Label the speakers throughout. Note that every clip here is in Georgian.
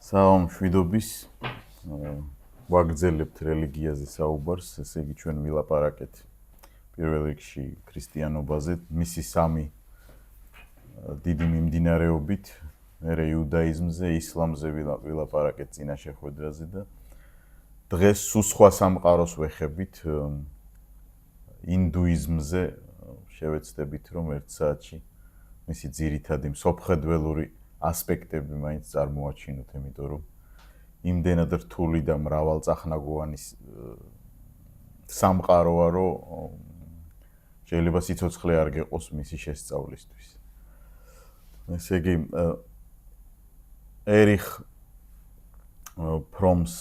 Speaker 1: საამშვიდობის ვაგრძელებთ რელიგიაზე საუბარს, ესე იგი ჩვენ ვილაპარაკეთ პირველ რიგში ქრისტიანობაზე, მისი სამი დიდი მიმდინარეობით, მერე იუდაიზმზე, ისლამზე ვილაპარაკეთ წინა შეხვედრაზე და დღეს სულ სხვა სამყაროს ვეხებით ინდუიზმზე შევეცდებით რომ ერთ საათში მისი ძირითადი მსოფლმხედველური ასპექტები მაინც წარმოაჩინოთ, იმიტომ რომ იმდენად რთული და მრავალწახნაგოვანი სამყაროა, რომ შეიძლება სიცოცხლე არ გეყოს მისი შესწავლისთვის. ესე იგი, ერიხ ფრომს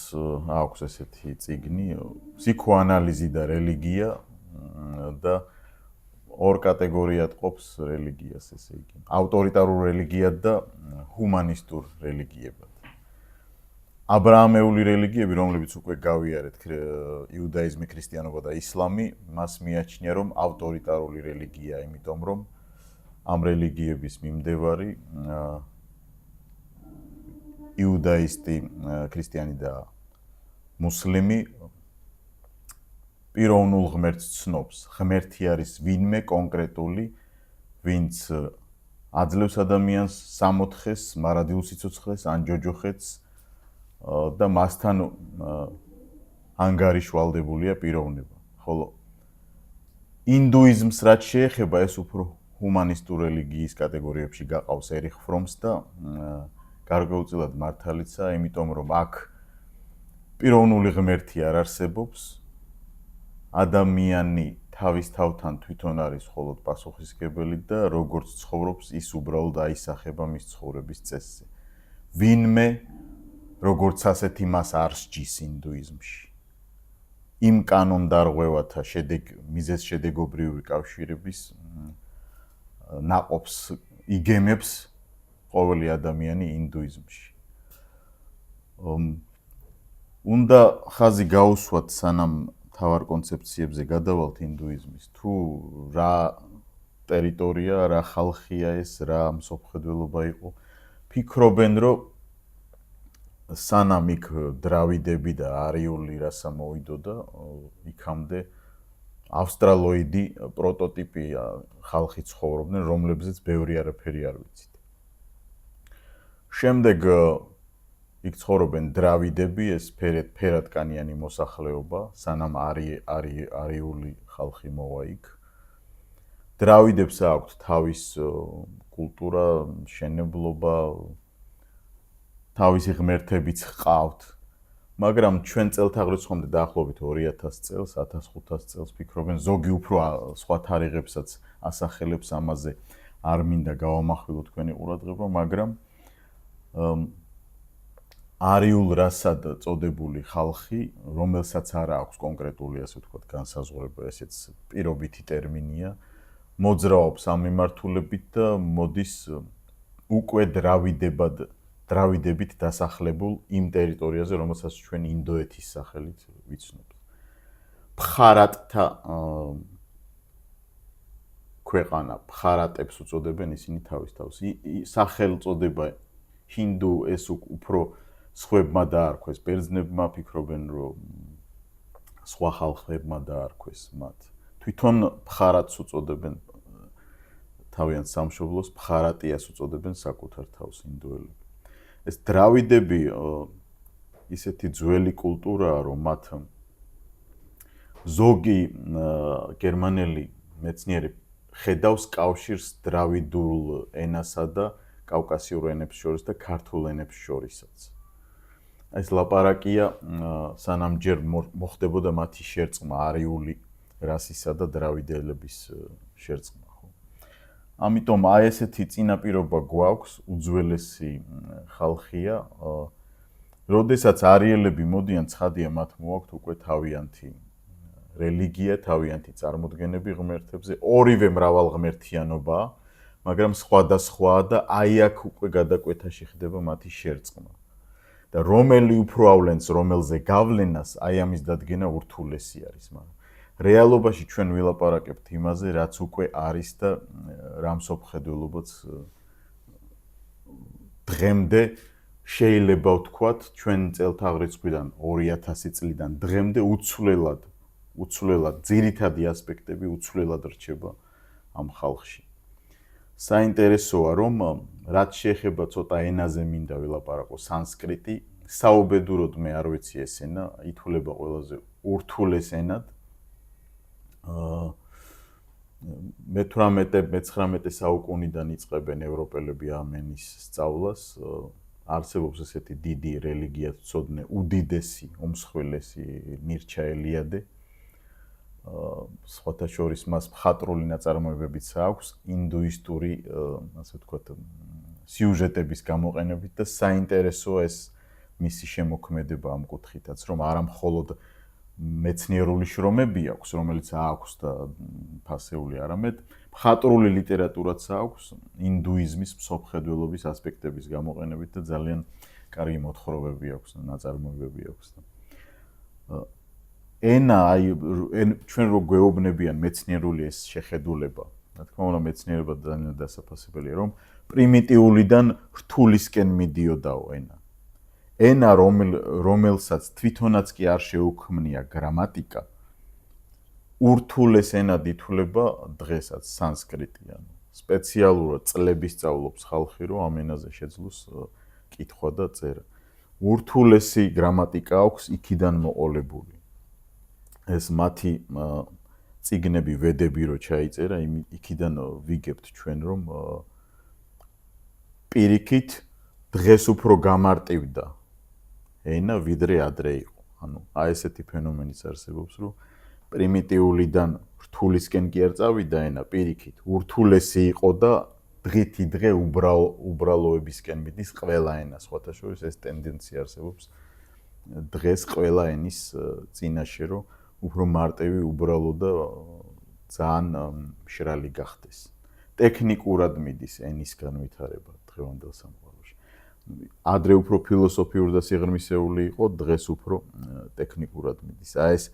Speaker 1: აქვს ესეთი წიგნი, ფსიქოანალიზი და რელიგია და ორ კატეგორიად ყოფს რელიგიას, ესე იგი, ავტორიტარულ რელიგიად და ჰუმანისტურ რელიგიებად. აბრაამეული რელიგიები, რომლებიც უკვე გავიარეთ, იუდაიზმი, ქრისტიანობა და ისლამი, მას მიაჩნია, რომ ავტორიტარული რელიგია, იმიტომ რომ ამ რელიგიების მიმდევარი იუდაისტი, ქრისტიანი და მუსლიმი პიროვნულ ღმერთს ცნობს. ღმერთი არის ვინმე კონკრეტული, ვინც აძლევს ადამიანს სამოთხეს, მარადილ სიცოცხლეს, ან ჯოჯოხეთს და მასთან ანგარიშვალდებულია პიროვნება. ხოლო ინდუიზმს რაც შეეხება, ეს უფრო ჰუმანისტურ რელიგიის კატეგორიებში გაყავს ერიხ ფრომს და გარკვეულწილად მართალიცაა, იმიტომ რომ აქ პიროვნული ღმერთი არ არსებობს. ადამიანი თავის თავთან თვითონ არის მხოლოდ პასუხისმგებელი და როგორც ცხოვრობს, ის უბრალოდ აისახება მის ცხოვრების წესზე. ვინმე როგორც ასეთი მას არ სჯის ინდუიზმში. იმ კანონდარღვევათა მიზეზ-შედეგობრივი კავშირების ნაყოფს იგემებს ყოველი ადამიანი ინდუიზმში. უნდა ხაზი გაუსვათ, სანამ თავარ კონცეფციებზე გადავალთ ინდუიზმის, თუ რა ტერიტორია, რა ხალხია ეს, რა მსოფლმხედველობა იყო, ფიქრობენ, რომ სანამ იქ დრავიდები და არიული რასა მოვიდოდა, იქამდე ავსტრალოიდი პროტოტიპი ხალხი ცხოვრობდნენ, რომლებზეც ბევრი არაფერი არ ვიცით. შემდეგ იქ ცხოვრობენ დრავიდები, ეს ფერადკანიანი მოსახლეობა, სანამ არიული ხალხი მოვა იქ. დრავიდებს აქვთ თავის კულტურა, მშენებლობა, თავისი ღმერთებიც ჰყავთ, მაგრამ ჩვენ წელთაღრიცხვამდე დაახლოებით 2000 წელს, 1500 წელს ფიქრობენ, ზოგი უფრო სხვა თარიღებსაც ასახელებს ამაზე, არ მინდა გავამახვილო თქვენი ყურადღება, მაგრამ არიულ რასად წოდებული ხალხი, რომელსაც არ აქვს კონკრეტული, ასე ვთქვათ, განსაზღვრება, ესეც პირობითი ტერმინია, მოძრაობს ამ მიმართულებით და მოდის უკვე დრავიდებით დასახლებულ იმ ტერიტორიაზე, რომელსაც ჩვენ ინდოეთის სახელით ვიცნობთ. ბხარატთა ქვეყანა, ბხარატებს უწოდებენ ისინი თავის თავს. სახელწოდება ჰინდუ ეს უფრო სხვებმა დაარქვეს, ბერძნებმა ფიქრობენ, რომ სხვა ხალხებმა დაარქვეს მათ. თვითონ ბხარატს უწოდებენ თავიანთ სამშობლოს, ბხარატიას უწოდებენ საკუთარ თავს ინდოელები. ეს დრავიდები ისეთი ძველი კულტურაა, რომ მათ ზოგი გერმანელი მეცნიერი ხედავს კავშირს დრავიდულ ენასა და კავკასიურ ენებს შორის და ქართულ ენებს შორისაც. ეს ლაპარაკია სანამ ჯერ მოხდებოდა მათი შერწყმა არიული რასისა და დრავიდელების შერწყმა. ამიტომ აი ესეთი წინაპირობა გვაქვს, უძველესი ხალხია, როდესაც არიელები მოდიან, ცხადია მათ მოაქვთ უკვე თავიანთი რელიგია, თავიანთი წარმოდგენები ღმერთებზე, ორივე მრავალღმერთიანობაა, მაგრამ სხვადასხვაა და აი აქ უკვე გადაკვეთაში ხდება მათი შერწყმა. და რომელი უფრო ავლენს რომელზე გავლენას, აი ამის დადგენა ურთულესი არის, მაგრამ რეალობაში ჩვენ ვილაპარაკებთ იმაზე, რაც უკვე არის და რა მსოფლმხედველობაც დღემდე შეიძლება ვთქვათ, ჩვენ წელთაღრიცხვიდან 2000 წლიდან დღემდე უცვლელად ძირითადი ასპექტები უცვლელად რჩება ამ ხალხში. საინტერესოა, რომ რაც შეეხება ცოტა ენაზე მინდა ვილაპარაკო, სანსკრიტი, საუბედუროდ მე არ ვიცი ეს ენა, ითვლება ყველაზე ურთულეს ენად. მე-18-მე-19 საუკუნიდან იწყებენ ევროპელები ამ ენის სწავლას. არსებობს ესეთი დიდი რელიგიათ ვწოდნე, უდიდესი, უმსხვილესი ნირჩა ელიადე. სხვათა შორის მას მხატვრული ნაწარმოებებიც აქვს, ინდუისტური, ასე ვთქვათ, სიუჟეტების გამოყენებით და საინტერესოა ეს მისი შემოქმედება ამ კუთხითაც, რომ არა მხოლოდ მეცნიერული შრომები აქვს, რომელიც აქვს და ფასეული, არამედ მხატვრული ლიტერატურაც აქვს ინდუიზმის მსოფლმხედველობის ასპექტების გამოყენებით და ძალიან კარგი მოთხრობები აქვს და ნაწარმოებები აქვს. ენა, ჩვენ რო გვეუბნებიან მეცნიერული ეს შეხედულება, რა თქმა უნდა, მეცნიერება ძალიან დასაფასებელია, რომ პრიმიტიულიდან რთულისკენ მიდიოდაო ენა. ენა, რომელსაც თვითონაც კი არ შეუქმნია გრამატიკა, ურთულეს ენად ითვლება დღესაც სანსკრიტი, ანუ სპეციალურად წლების სწავლობს ხალხი, რომ ამ ენაზე შეძლოს კითხვა და წერა. ურთულესი გრამატიკა აქვს იქიდან მოყოლებული. ეს მათი წიგნები, ვედები რო ჩაიწერა, იქიდან ვიგებთ ჩვენ, რომ პირიქით დღეს უფრო გამარტივდა ენა, ვიდრე ადრე იყო. ანუ აი ესეთი ფენომენიც არსებობს, რომ პრიმიტიულიდან რთულისკენ კი არ წავიდა ენა, პირიქით ურთულესი იყო და დღითი დღე უბრალოებისკენ მიდის ყველა ენა. სხვათა შორის ეს ტენდენცია არსებობს დღეს ყველა ენის წინაშე, რომ უფრო მარტივი, უბრალო და ძალიან მშრალი გახდეს. ტექნიკურად მიდის ენის განვითარება დღევანდელ სამყაროში. ადრე უფრო ფილოსოფიური და სიღრმისეული იყო, დღეს უფრო ტექნიკურად მიდის. აი ეს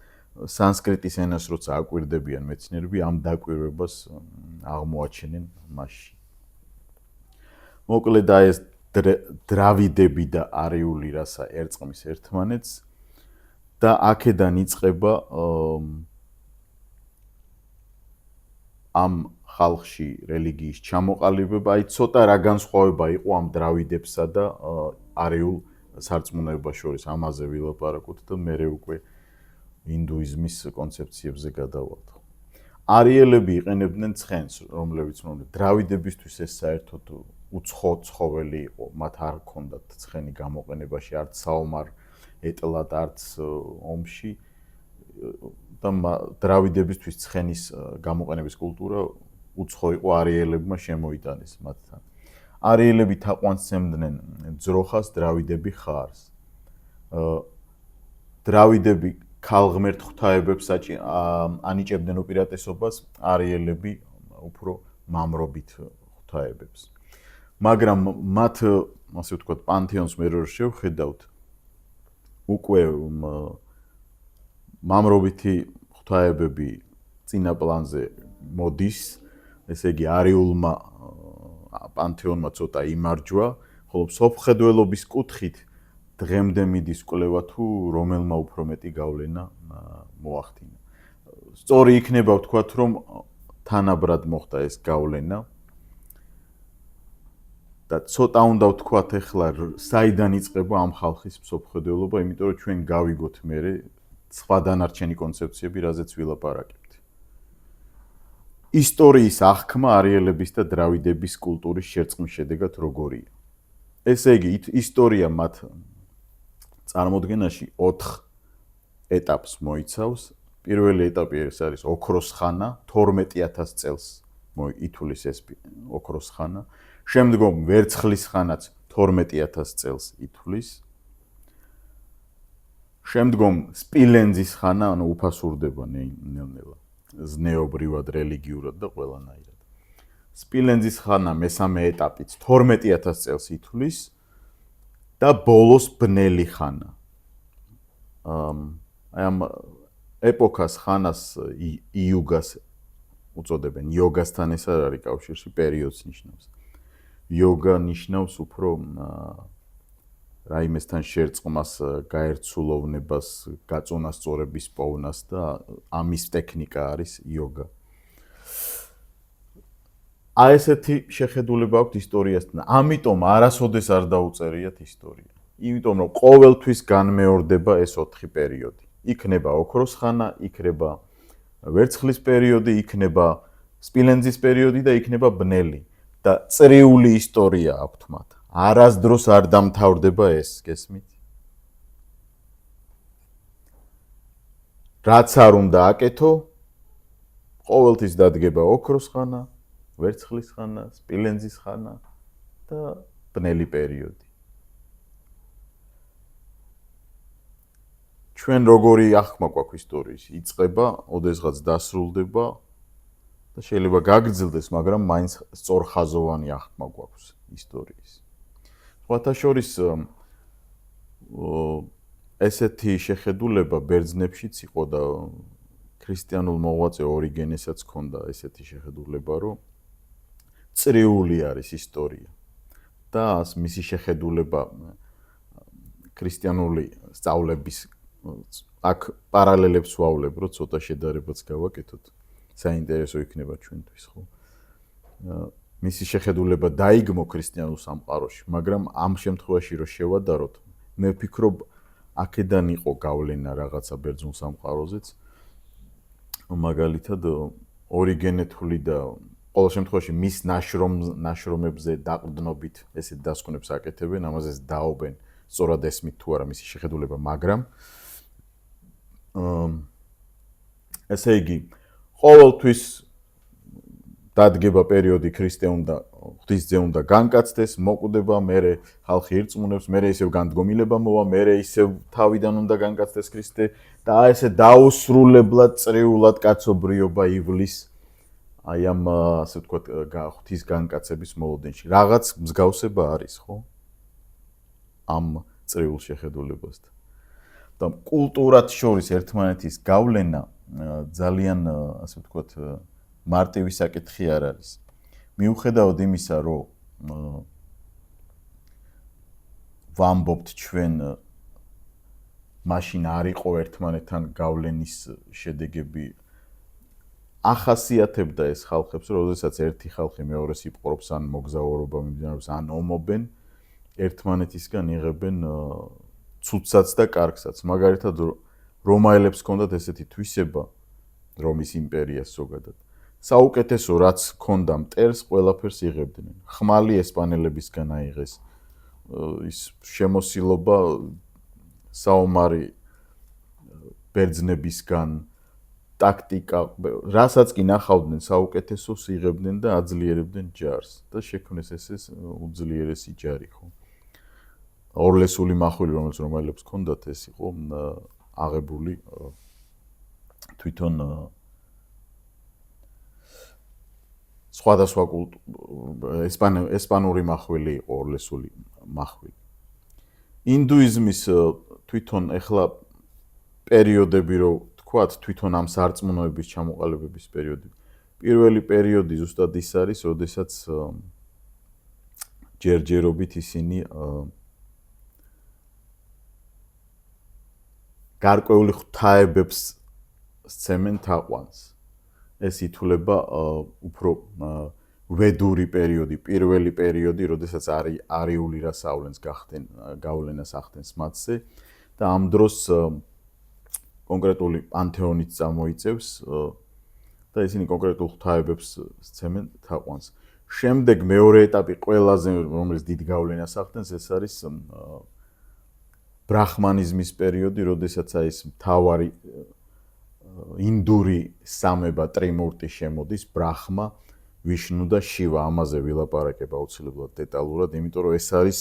Speaker 1: სანსკრიტის ენას როცა აკვირდებიან მეცნიერები, ამ დაკვირვებას აღმოაჩენენ მასში. მოკლედ აი ეს დრავიდები და არიული რასა ერწყმის ერთმანეთს და აქედან იწყება ამ ხალხში რელიგიის ჩამოყალიბება, აი ცოტა რა განსხვავება იყო ამ დრავიდებსა და არიულ სარწმუნოებას შორის, ამაზე ვილაპარაკოთ და მერე უკვე ინდუიზმის კონცეფციებზე გადავალთ. არიელები იყენებდნენ ცხენს, რომლებიც დრავიდებისთვის ეს საერთოდ უცხო ცხოველი იყო, მათ არ ჰქონდათ ცხენი გამოყენებაში, არც საომარ ეტლად, არც ომში და დრავიდებისთვის ცხენის გამოყენების კულტურა უცხო იყო, არიელებმა შემოიტანეს მათთან. არიელები თაყვანისმცემდნენ ძროხას, დრავიდები ხარს. დრავიდები ქალღმერთ ღვთაებებს ანიჭებდნენ უპირატესობას, არიელები უფრო მამრობით ღვთაებებს. მაგრამ მათ, ასე ვთქვათ, პანთეონს მე რო შევხედავთ, უკვე მამრობითი ღვთაებები წინა პლანზე მოდის, ესე იგი არიულმა პანთეონმა ცოტა იმარჯვა, ხოლო მსოფლმხედველობის კუთხით დღემდე მიდის კვლევა თუ რომელმა უფრო მეტი გავლენა მოახდინა. სწორი იქნება ვთქვათ, რომ თანაბრად მოხდა ეს გავლენა და ცოტა უნდა ვთქვათ ახლა საიდან იწყება ამ ხალხის მსოფლმხედველობა, იმიტომ რომ ჩვენ გავიგოთ მერე სხვა დანარჩენი კონცეფციები, რაზეც ვილაპარაკებთ. ისტორიის აღქმა არიელების და დრავიდების კულტურის შერწყმის შედეგად როგორია? ესე იგი, ისტორია მათ წარმოდგენაში 4 ეტაპს მოიცავს. პირველი ეტაპი ეს არის ოქროს ხანა, 12000 წელს ითვლის ეს ოქროს ხანა. შემდგომ ვერცხლის ხანაც 12000 წელს ითვლის. შემდგომ სპილენძის ხანა, ანუ უფასურდება ნელ-ნელა, ზნეობრივად, რელიგიურად და ყველანაირად. სპილენძის ხანა მესამე ეტაპიც 12000 წელს ითვლის და ბოლოს ბნელი ხანა. აი ამ ეპოქას ხანას იუგას უწოდებენ, იოგასთან ეს არ არის კავშირში, პერიოდს ნიშნავს. იოგა ნიშნავს უფრო რაიმესთან შერწყმას, გაერცულოვნებას, გაწონასწორების პოვნას და ამის ტექნიკა არის იოგა. აი ესეთი შეხედულება აქვს ისტორიასთან. ამიტომ არასოდეს არ დაუწერიათ ისტორია. იმიტომ რომ ყოველთვის განმეორდება ეს 4 პერიოდი. იქნება ოქროს ხანა, იქნება ვერცხლის პერიოდი, იქნება სპილენძის პერიოდი და იქნება ბნელი და წრიული ისტორია აქვთ მათ. არასდროს არ დამთავრდება ეს, გესმით? რაც არ უნდა აკეთო, ყოველთვის დადგება ოქროს ხანა, ვერცხლის ხანა, სპილენძის ხანა და ბნელი პერიოდი. ჩვენ როგორი ახმა გვაქვს ისტორიის, იწყება, ოდესღაც დასრულდება და შეიძლება გაგრძელდეს, მაგრამ მაინც სწორხაზოვანი ახმა გვაქვს ისტორიის. სხვათა შორის ესეთი შეხედულება ბერძნებშიც იყო და ქრისტიანულ მოღვაწე ორიგენესაც ჰქონდა ესეთი შეხედულება, რომ წრიული არის ისტორია და მისი შეხედულება ქრისტიანული სწავლების აქ პარალელებს ვავლებ, რომ ცოტა შედარებაც გავაკეთოთ. საინტერესო იქნება ჩვენთვის, ხო? მისი შეხედულება დაიგმო ქრისტიანულ სამყაროში, მაგრამ ამ შემთხვევაში რომ შევადაროთ, მე ვფიქრობ, აქედან იყო გავლენა რაღაცა ბერძნულ სამყაროზეც. მაგალითად, ორიგენე თვლი და ყოველ შემთხვევაში მის ნაშრომებზე დაყრდნობით ესეთ დასკვნებს აკეთებენ, ამაზე დაობენ, სწორად ესმით თუ არა მისი შეხედულება, მაგრამ ესე იგი, ყოველთვის დადგება პერიოდი ქრისტე უნდა ღვთისძე უნდა განკაცდეს, მოკვდება, მერე ხალხი ირწმუნებს, მერე ისევ განდგომილება მოვა, მერე ისევ თავიდან უნდა განკაცდეს ქრისტე და ესე დაუსრულებლად წრიულად კაცობრიობა ივლის აი ამ ასე ვთქვათ ღვთის განკაცების მოლოდინში. რაღაც მსგავსება არის, ხო? ამ წრიულ შეხედულებასთან. და კულტურად შორის ერთმანეთის გავლენა ძალიან ასე ვთქვათ მარტივი საკითხი არ არის. მიუხედავად იმისა, რომ ვამბობთ ჩვენ მაშინ არ იყო ერთმანეთთან გავლენის შედეგები ახასიათებდა ეს ხალხებს, რომ როდესაც ერთი ხალხი მეორეს იპყრობს ან მოგზაურობა მიმდინარეობს ან ომობენ, ერთმანეთისგან იღებენ ცუდსაც და კარგსაც. მაგალითად რომაელებს ჰქონდათ ესეთი თვისება რომის იმპერიას ზოგადად. საუკეთესო რაც ჰქონდა მტერს, ყველაფერს იღებდნენ. ხმალი ესპანელებისგან აიღეს. ის შემოსილობა საომარი ბერძნებისგან, ტაქტიკა, რასაც კი ნახავდნენ საუკეთესოს იღებდნენ და აძლიერებდნენ ჯარს და შექმნეს ეს უძლიერესი ჯარი, ხო? ორლესული მახვილი, რომელიც რომაელებს ჰქონდათ, ეს იყო აღებული თვითონ სხვადასხვა ესპანური მახვილი იყო ორლესული მახვილი. ინდუიზმის თვითონ ეხლა პერიოდები რო თქვათ, თვითონ ამ სარწმუნოების ჩამოყალიბების პერიოდი. პირველი პერიოდი ზუსტად ის არის, როდესაც ჯერჯერობით ისინი გარკვეული ღვთაებებს სცემენ თაყვანს. ეს ითვლება უფრო ვედური პერიოდი, პირველი პერიოდი, როდესაც არიული რასავლენს გავლენას ახდენს მათზე და ამ დროს კონკრეტული პანთეონიც წამოიწევს და ისინი კონკრეტულ ღვთაებებს სცემენ თაყვანს. შემდეგ მეორე ეტაპი ყველაზე რომელიც დიდ გავლენას ახდენს, ეს არის ბრაჰმანიზმის პერიოდი, როდესაც ეს მთავარი ინდური სამება ტრიმურტი შემოდის, ბრაჰმა, ვიშნუ და შივა, ამაზე ვილაპარაკებ აუცილებლად დეტალურად, იმიტომ რომ ეს არის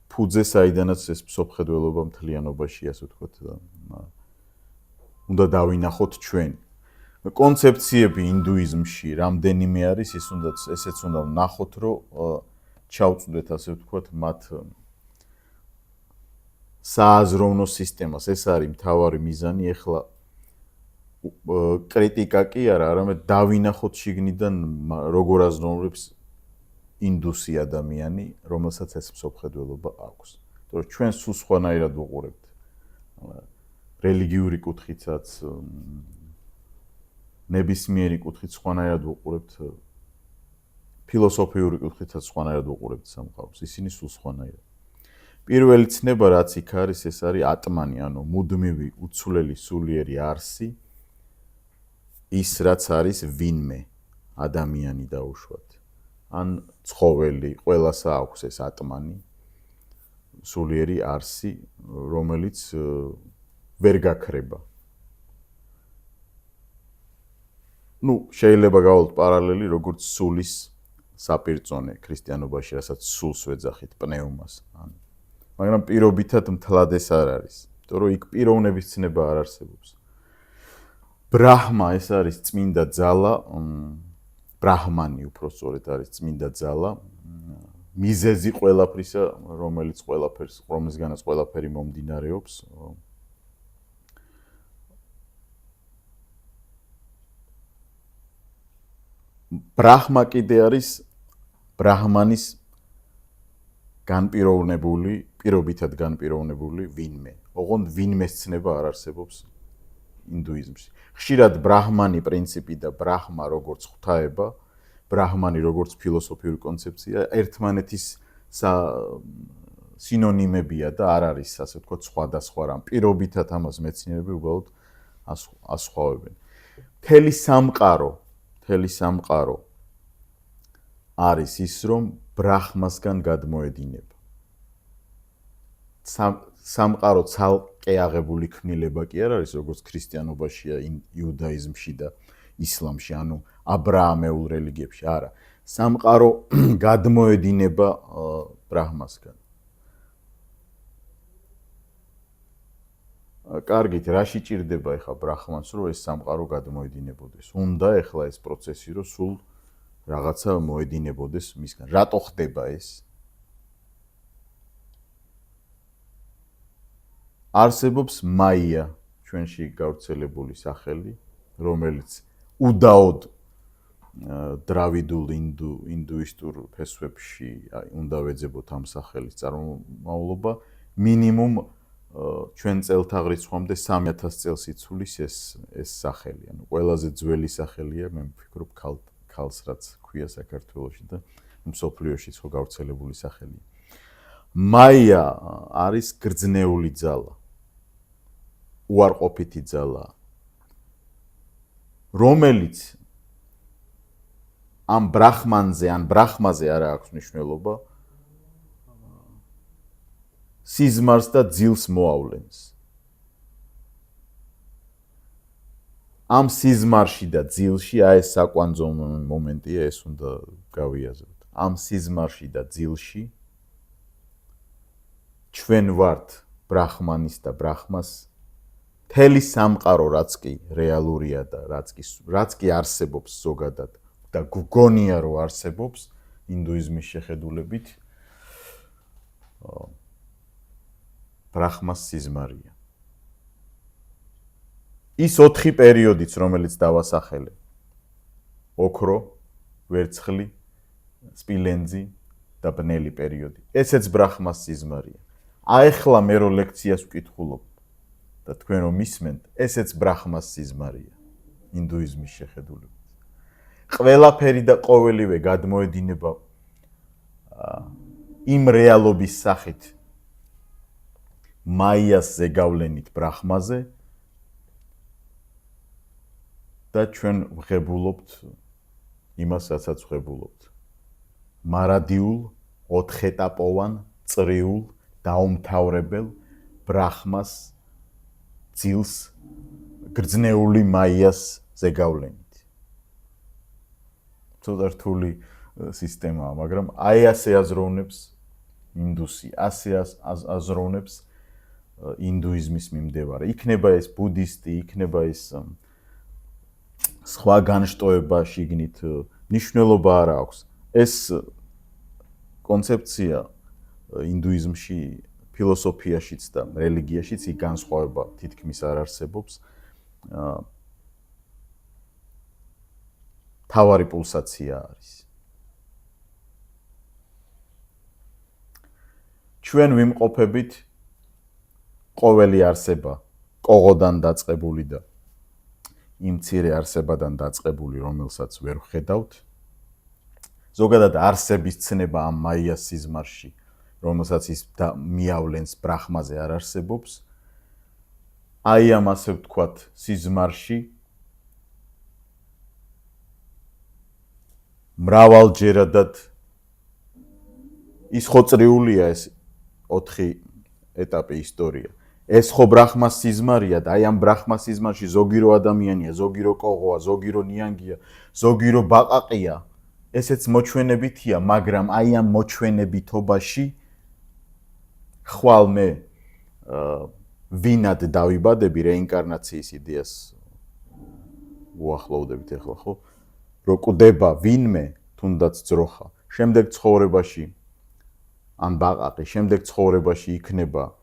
Speaker 1: ფუძე, საიდანაც ეს მსოფლმხედველობა მთლიანობაში, ასე ვთქვათ, უნდა დავინახოთ ჩვენ. კონცეფციები ინდუიზმში რამდენიმე არის, ესეც უნდა ვნახოთ, რომ ჩავწვდეთ, ასე ვთქვათ, მათ სააზროვნო სისტემას. ეს არის მთავარი მიზანი, ეხლა კრიტიკა კი არა, არამედ დავინახოთ შიგნიდან როგორ აზროვნებს ინდუსი ადამიანი, რომელსაც ეს მსოფლმხედველობა აქვს. იმიტომ რომ ჩვენ სულ სხვანაირად ვუყურებთ რელიგიური კუთხითაც, ნებისმიერი კუთხით სხვანაირად ვუყურებთ, ფილოსოფიური კუთხითაც სხვანაირად ვუყურებთ სამყაროს. ისინი სულ სხვანაირად. პირველი ცნება, რაც იქ არის, ეს არის ატმანი, ანუ მუდმივი, უცვლელი, სულიერი არსი, ის რაც არის ვინმე, ადამიანი დაუშვათ. ან ცხოველი, ყველასა აქვს ეს ატმანი, სულიერი არსი, რომელიც ვერ გაქრება. შეიძლება გავალთ პარალელი, როგორც სულის საპირწონე ქრისტიანობაში, რასაც სულს ვეძახით, პნეუმას. მაგრამ პირობითად მთლად ეს არ არის, იმიტომ რომ იქ პიროვნების ცნება არ არსებობს. ბრაჰმა ეს არის წმინდა ძალა, ბრაჰმანი უпростоრეთ არის წმინდა ძალა, მიზეზი ყველაფრისა, რომლისგანაც ყველაფერი მომდინარეობს. ბრაჰმა კიდე არის ბრაჰმანის განპირობებული, პირობითად განპირობებული ვინმე. ოღონდ ვინმეს ცნება არ არსებობს ინდუიზმში. ხშირად ბრაჰმანი პრინციპი და ბრაჰმა როგორც ღვთაება, ბრაჰმანი როგორც ფილოსოფიური კონცეფცია ერთმანეთის სინონიმებია და არ არის, ასე ვთქვათ, სხვადასხვა რამ. პირობითად ამას მეცნიერები უბრალოდ ასხვავებენ. მთელი სამყარო არის ის, რომ ბრაჰმასგან გადმოედინება. სამყარო ცალკე აღებული ქმნილება კი არ არის, როგორც ქრისტიანობაშია, იუდაიზმში და ისლამში, ანუ აბრაამეულ რელიგიებში, არა. სამყარო გადმოედინება ბრაჰმასგან. კარგით, რა შეჭირდება ახლა ბრაჰმანს, რომ ეს სამყარო გადმოედინებოდეს? უნდა ახლა ეს პროცესი, რომ სულ რაღაცა მოედინებოდეს მისგან. რატო ხდება ეს? არსებობს მაია, ჩვენში გავრცელებული სახელი, რომელიც უდაოდ დრავიდულ ინდუისტურ ფესვებში უნდა ვეძებოთ ამ სახელის წარმომავლობა, მინიმუმ ჩვენ წელთაღრიცხვამდე 3000 წელს იცვლის ეს სახელი. ანუ ყველაზე ძველი სახელია, მე ვფიქრობ, ქალს რაც ქვია საქართველოში და მსოფლიოშიც ხო გავრცელებული სახელია. მაია არის გრძნეული ძალა. უარყოფითი ძალა, რომელიც ამ ბრაჰმანზე ან ბრაჰმაზე არ აქვს მნიშვნელობა, სიზმარს და ძილს მოავლენს. ამ სიზმარში და ძილში, ეს საკვანძო მომენტია, ეს უნდა გავიაზროთ. ამ სიზმარში და ძილში ჩვენ ვართ ბრაჰმანის და ბრაჰმას, მთელი სამყარო რაც კი რეალურია და რაც კი არსებობს ზოგადად და გგონია რომ არსებობს ინდუიზმის შეხედულებით, ბრაჰმას სიზმარია. ის 4 პერიოდიც, რომელიც დავასახელე, ოქრო, ვერცხლი, სპილენძი და ბნელი პერიოდი, ესეც ბრაჰმას სიზმარია. ახლა მე რო ლექციას ვკითხულობ და თქვენ რომ მისმენთ, ესეც ბრაჰმას სიზმარია ინდუიზმის შეხედულებით. ყველაფერი და ყოველივე გადმოედინება იმ რეალობის სახით მაიას ზეგავლენით ბრაჰმაზე და ჩვენ ვღებულობთ იმას, რასაც ვღებულობთ. მარადიულ, 4 ეტაპოვან, წრიულ, დაუმთავრებელ ბრაჰმას ძილს გრძნეული მაიას ზეგავლენით. ცოტა რთული სისტემაა, მაგრამ აი ასე აზროვნებს ინდუსი, ასე აზროვნებს ინდუიზმის მიმდევარი. იქნება ეს ბუდისტი, იქნება ეს სხვა განშტოება შიგნით, მნიშვნელობა არ აქვს. ეს კონცეფცია ინდუიზმში, ფილოსოფიაშიც და რელიგიაშიც იქ განსხვავება თითქმის არ არსებობს. თავარი პულსაცია არის. ჩვენ ვიმყოფებით ყოველი არსება კოღოდან დაწყებული და იმ მცირე არსებადან დაწყებული, რომელსაც ვერ ვხედავთ. ზოგადად არსების ცნება ამ მაიას სიზმარში, რომელსაც ის მიავლენს ბრაჰმაზე არ არსებობს. აი ამ ასე ვთქვათ სიზმარში მრავალჯერადად ის ხო წრიულია ეს 4 ეტაპი ისტორია. ეს ხო ბრაჰმას სიზმარია და აი ამ ბრაჰმას სიზმარში ზოგი რო ადამიანია, ზოგი რო კოღოა, ზოგი რო ნიანგია, ზოგი რო ბაყაყია, ესეც მოჩვენებითია, მაგრამ აი ამ მოჩვენებითობაში ხვალ მე ვინად დავიბადები რეინკარნაციის იდეას უახლოვდებით ახლა ხო? რო კვდება ვინმე, თუნდაც ძროხა, შემდეგ ცხოვრებაში ან ბაყაყი, შემდეგ ცხოვრებაში იქნება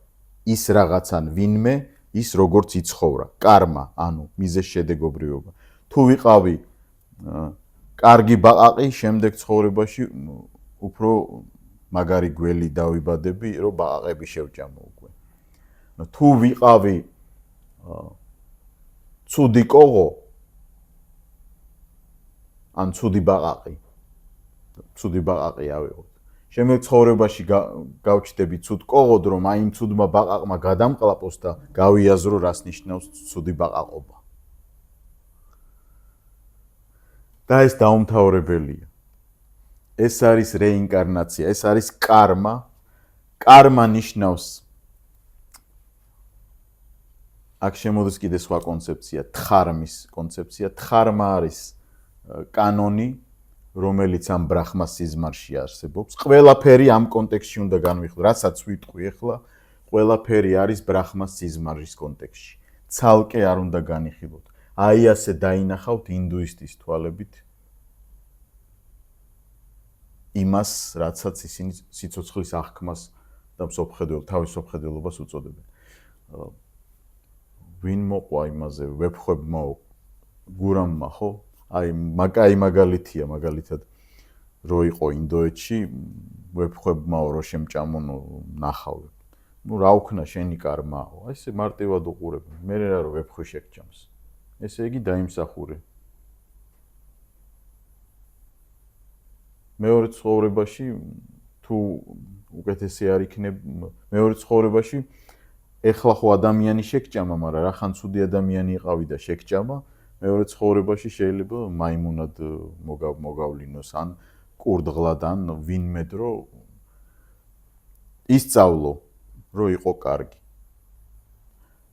Speaker 1: ის რაღაცან ვინმე, ის როგორც იცხოვრა, კარმა, ანუ მიზეზ-შედეგობრივობა. თუ ვიყავი კარგი ბაყაყი, შემდეგ ცხოვრებაში უფრო მაგარი გველი დავიბადები, რომ ბაყაყები შევჭამო უკვე. თუ ვიყავი ცუდი კოღო, ან ცუდი ბაყაყი ავიღოთ. შემდეგ ცხოვრებაში გავჩდები ცუდ კოღოდ, რომ აი იმ ცუდმა ბაყაყმა გადამყლაპოს და გავიაზრო, რას ნიშნავს ცუდი ბაყაყობა. და ეს დაუმთავრებელია. ეს არის რეინკარნაცია, ეს არის კარმა. კარმა ნიშნავს აქ შემოდის კიდე სხვა კონცეფცია, თხარმის კონცეფცია. თხარმა არის კანონი, რომელიც ამ ბრაჰმას სიზმარში არსებობს. ყველაფერი ამ კონტექსტში უნდა განვიხილოთ. რასაც ვიტყვი ახლა, ყველაფერი არის ბრაჰმას სიზმარის კონტექსტში. ცალკე არ უნდა განიხილოთ. აი ასე დაინახავთ ინდუისტის თვალებით იმას, რაცაც ისინი სიცოცხლის აღქმას და თავის სოფხედელობას უწოდებენ. ვინ მოყვა იმაზე, ვეფხვებმა გურამმა, ხო? აი მაგალითია, მაგალითად რო იყო ინდოეთში, ვეფხვებმაო რო შემჭამონო ნახავ. რა უქნა შენი კარმაო? აი ესე მარტივად უყურებენ. მე რა რო ვეფხვი შეგჭამს. ესე იგი დაიმსახურე. მეორე ცხოვრებაში თუ უკეთესი არ იქნება, მეორე ცხოვრებაში ეხლა ხო ადამიანი შეგჭამა, მაგრამ რახან ცუდი ადამიანი იყავი და შეგჭამა, მეორე ცხოვრებაში შეიძლება მაიმუნად მოგავლინოს ან კურდღლად ან ვინმე დრო ისწავლო, რომ იყო კარგი.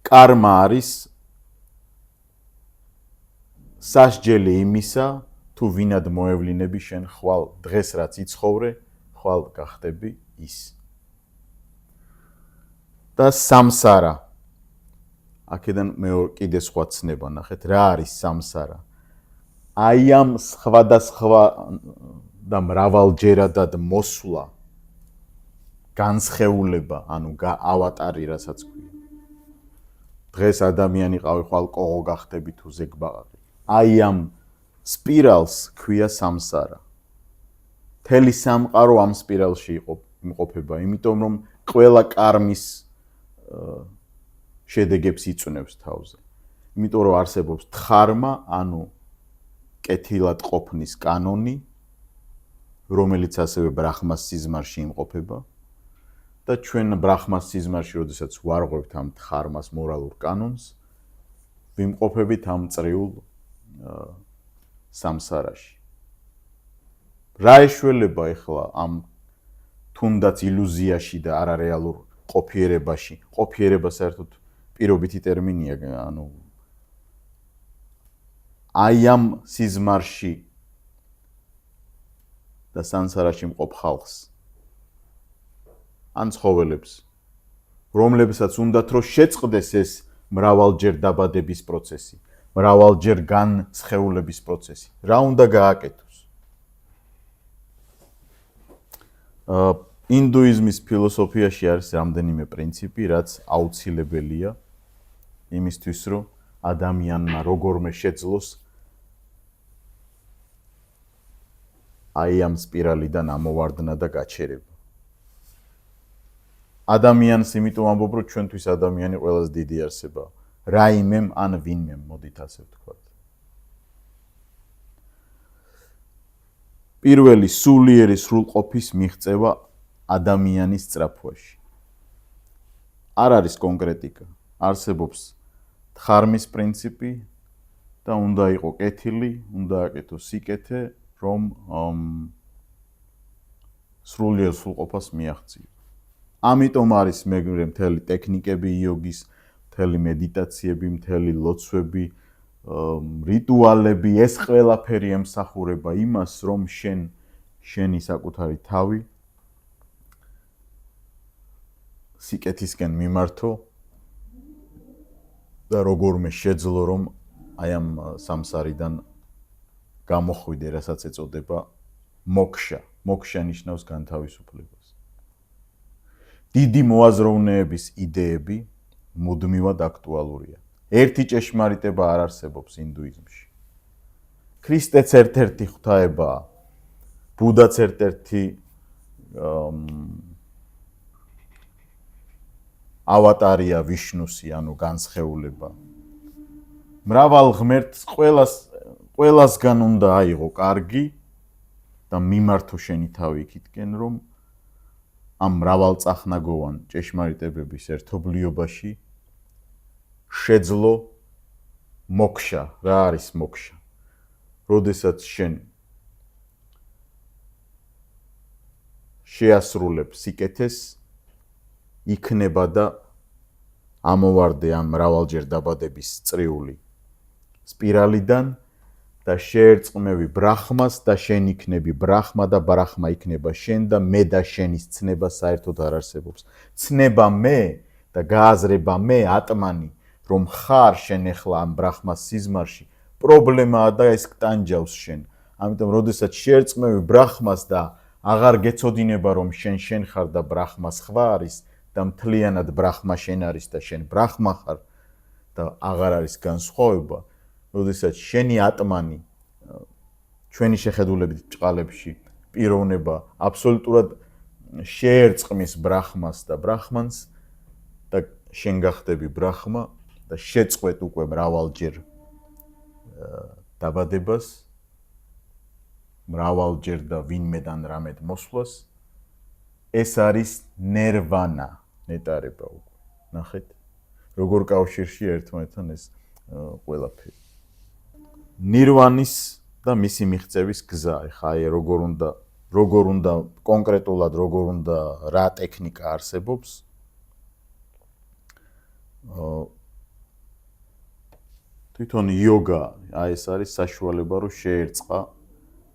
Speaker 1: კარმა არის სასჯელი იმისა, თუ ვინად მოევლინები შენ ხვალ დღეს რაც იცხოვრე, ხვალ გახდები ის. და სამსარა. აქედან მე კიდე სხვა ცნება ნახეთ, რა არის სამსარა? აი ამ სხვადასხვა და მრავალჯერადად მოსვლა განსხეულება, ანუ ავატარი, რასაც ქვია. დღეს ადამიანი ყავი, ხვალ კოღო გახდები თუ ზეგ ბაყაყი. აი ამ სპირალს ქვია სამსარა. მთელი სამყარო ამ სპირალში იმყოფება, იმიტომ რომ ყველა კარმის შედეგებს იწვნევს თავზე. იმიტომ რომ არსებობს თხარმა, ანუ კეთილად ყოფნის კანონი, რომელიც ასევე ბრაჰმას სიზმარში იმყოფება და ჩვენ ბრაჰმას სიზმარში, როდესაც ვარღვევთ ამ თხარმას მორალურ კანონს, ვიმყოფებით ამ წრიულ სამსარაში. რა ეშველება ახლა ამ თუნდაც ილუზიაში და არარეალურ ყოფიერებაში? ყოფიერება საერთოდ პირობითი ტერმინია, ანუ აი ამ სიზმარში და სამსარაში მყოფ ხალხს ან ცხოველებს, რომლებსაც უნდათ რომ შეწყდეს ეს მრავალჯერ დაბადების პროცესი, მრავალჯერ განსხეულების პროცესი. რა უნდა გააკეთოს? ინდუიზმის ფილოსოფიაში არის რამდენიმე პრინციპი, რაც აუცილებელია იმისთვის, რომ ადამიანმა როგორმე შეძლოს აი ამ სპირალიდან ამოვარდნა და გაჩერება. ადამიანს იმიტომ ამბობ, რომ ჩვენთვის ადამიანი ყველაზე დიდი არსება. რაიმემ ან ვინმემ, მოდით ასე ვთქვათ. პირველი სულიერი სრულყოფის მიღწევა ადამიანის სწრაფვაში. არ არის კონკრეტიკა. არსებობს თხარმის პრინციპი და უნდა იყო კეთილი, უნდა აკეთოს სიკეთე, რომ სრულიერ სრულყოფას მიაღწიო. ამიტომ არის მეგრე მთელი ტექნიკები იოგის, მთელი მედიტაციები, მთელი ლოცვები, რიტუალები, ეს ყველაფერი ემსახურება იმას, რომ შენი საკუთარი თავი სიკეთისკენ მიმართო და როგორმე შეძლო, რომ აი ამ სამსარიდან გამოხვიდე, რასაც ეწოდება მოქშა. მოქშა ნიშნავს განთავისუფლებას. დიდი მოაზროვნეების იდეები მუდმივად აქტუალურია. ერთი ჭეშმარიტება არ არსებობს ინდუიზმში. ქრისტეც ერთ-ერთი ღვთაებაა, ბუდაც ერთ-ერთი ავატარია ვიშნუსი, ანუ განსხეულება. მრავალ ღმერთს ყველასგან უნდა აიღო კარგი და მიმართო შენი თავი იქითკენ, რომ ამ მრავალწახნაგოვან ჭეშმარიტებების ერთობლიობაში შეძლო მოქშა. რა არის მოქშა? როდესაც შენ შეასრულებ სიკეთეს, იქნება და ამოვარდე ამ მრავალჯერ დაბადების წრიული სპირალიდან და შეერწყმევი ბრაჰმას და შენ იქნები ბრაჰმა და ბრაჰმა იქნება შენ და მე და შენის ცნება საერთოდ არ არსებობს. ცნება მე და გააზრება მე ატმანი, რომ ხარ შენ ახლა ამ ბრაჰმას სიზმარში, პრობლემაა და ეს გტანჯავს შენ. ამიტომ როდესაც შეერწყმევი ბრაჰმას და აღარ გეცოდინება, რომ შენ ხარ და ბრაჰმა სხვა არის და მთლიანად ბრაჰმა შენ არის და შენ ბრაჰმა ხარ და აღარ არის განსხვავება, როდესაც შენი ატმანი ჩვენი შეხედულებით ჭყალებში პიროვნება აბსოლუტურად შეერწყმის ბრაჰმას და ბრაჰმანს და შენ გახდები ბრაჰმა და შეწყვეტ უკვე მრავალჯერ დაბადებას, მრავალჯერ და ვინმედან რამედ მოსვლას, ეს არის ნირვანა, ნეტარება უკვე. ნახეთ, როგორ კავშირში ერთმანეთთან ეს ყველაფერი. ნირვანის და მისი მიღწევის გზა, ეხა აი როგორ უნდა კონკრეტულად როგორ უნდა რა ტექნიკა არსებობს. თვითონ იოგა, აი ეს არის საშუალება, რომ შეერწყა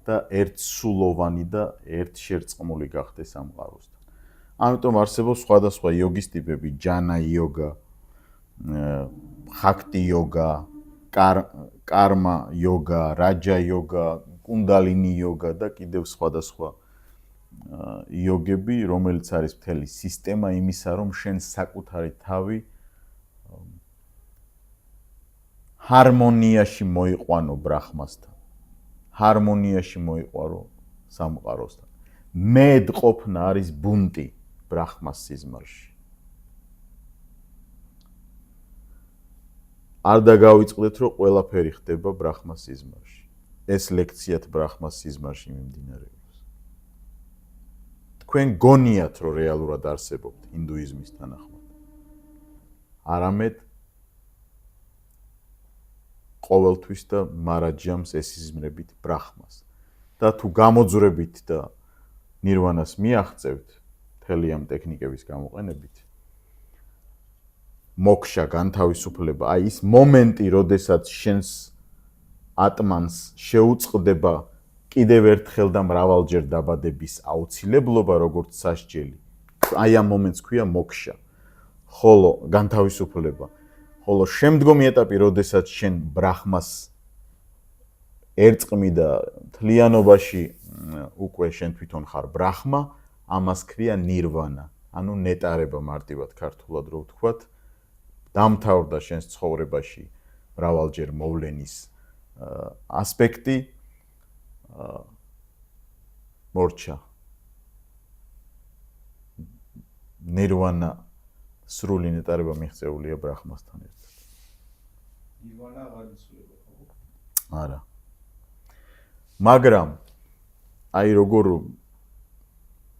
Speaker 1: და ერთსულოვანი და ერთშერწყმული გახდეს სამყაროსთან. ამიტომ არსებობს სხვადასხვა იოგის ტიპები, ჯანა იოგა, ბჰაქტი იოგა, კარმა იოგა, რაჯა იოგა, კუნდალინი იოგა და კიდევ სხვადასხვა იოგები, რომელიც არის მთელი სისტემა იმისა, რომ შენ საკუთარი თავი ჰარმონიაში მოიყვანო ბრაჰმასთან, ჰარმონიაში მოიყვარო სამყაროსთან. მედყოფნა არის ბუნტი ბრაჰმას სიზმარში. არ დაგავიწყდეთ, რომ ყველაფერი ხდება ბრაჰმას სიზმარში. ეს ლექციათ ბრაჰმას სიზმარში მიმდინარეობს. თქვენ გონიათ, რომ რეალურად არსებობთ ინდუიზმის თანახმად. არამედ ყოველთვის და მარაჯამს ესიზმრებით ბრაჰმას. და თუ გამოძვრებით და ნირვანას მიაღწევთ მთელი ამ ტექნიკების გამოყენებით, მოქშა, განთავისუფლება, აი ის მომენტი, როდესაც შენს ატმანს შეუწყდება კიდევ ერთხელ და მრავალჯერ დაბადების აუცილებლობა, როგორც სასჯელი. აი ამ მომენტს ქვია მოქშა, ხოლო განთავისუფლება. ხოლო შემდგომი ეტაპი, როდესაც შენ ბრაჰმას ერწყმი და მთლიანობაში უკვე შენ თვითონ ხარ ბრაჰმა, ამას ქვია ნირვანა, ანუ ნეტარება მარტივად ქართულად რო ვთქვათ. დამთავრდა შენს ცხოვრებაში მრავალჯერ მოვლენის ასპექტი, მორჩა. ნირვანა სრული ნეტარება მიღწეულია ბრაჰმასთან ერთად.
Speaker 2: ნირვანა აღარ იცვლება, ხო?
Speaker 1: არა. მაგრამ აი როგორ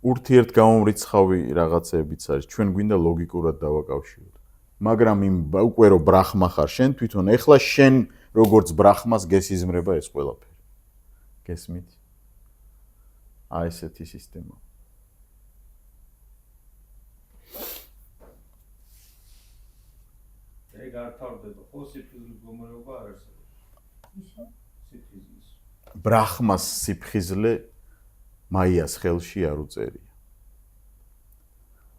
Speaker 1: ურთიერთგამომრიცხავი რაღაცებიც არის, ჩვენ გვინდა ლოგიკურად დავაკავშიროთ. მაგრამ იმ უკვე რო ბრაჰმა ხარ შენ თვითონ, ეხლა შენ როგორც ბრაჰმას გესიზმრება ეს ყველაფერი. გესმით? აი ესეთი სისტემა.
Speaker 2: ეგ არ თავდება, ხო, სიფხიზლის გომრეობა არ არსებობს. სიფხიზლის.
Speaker 1: ბრაჰმას სიფხიზლე მაიას ხელში არ უწერია.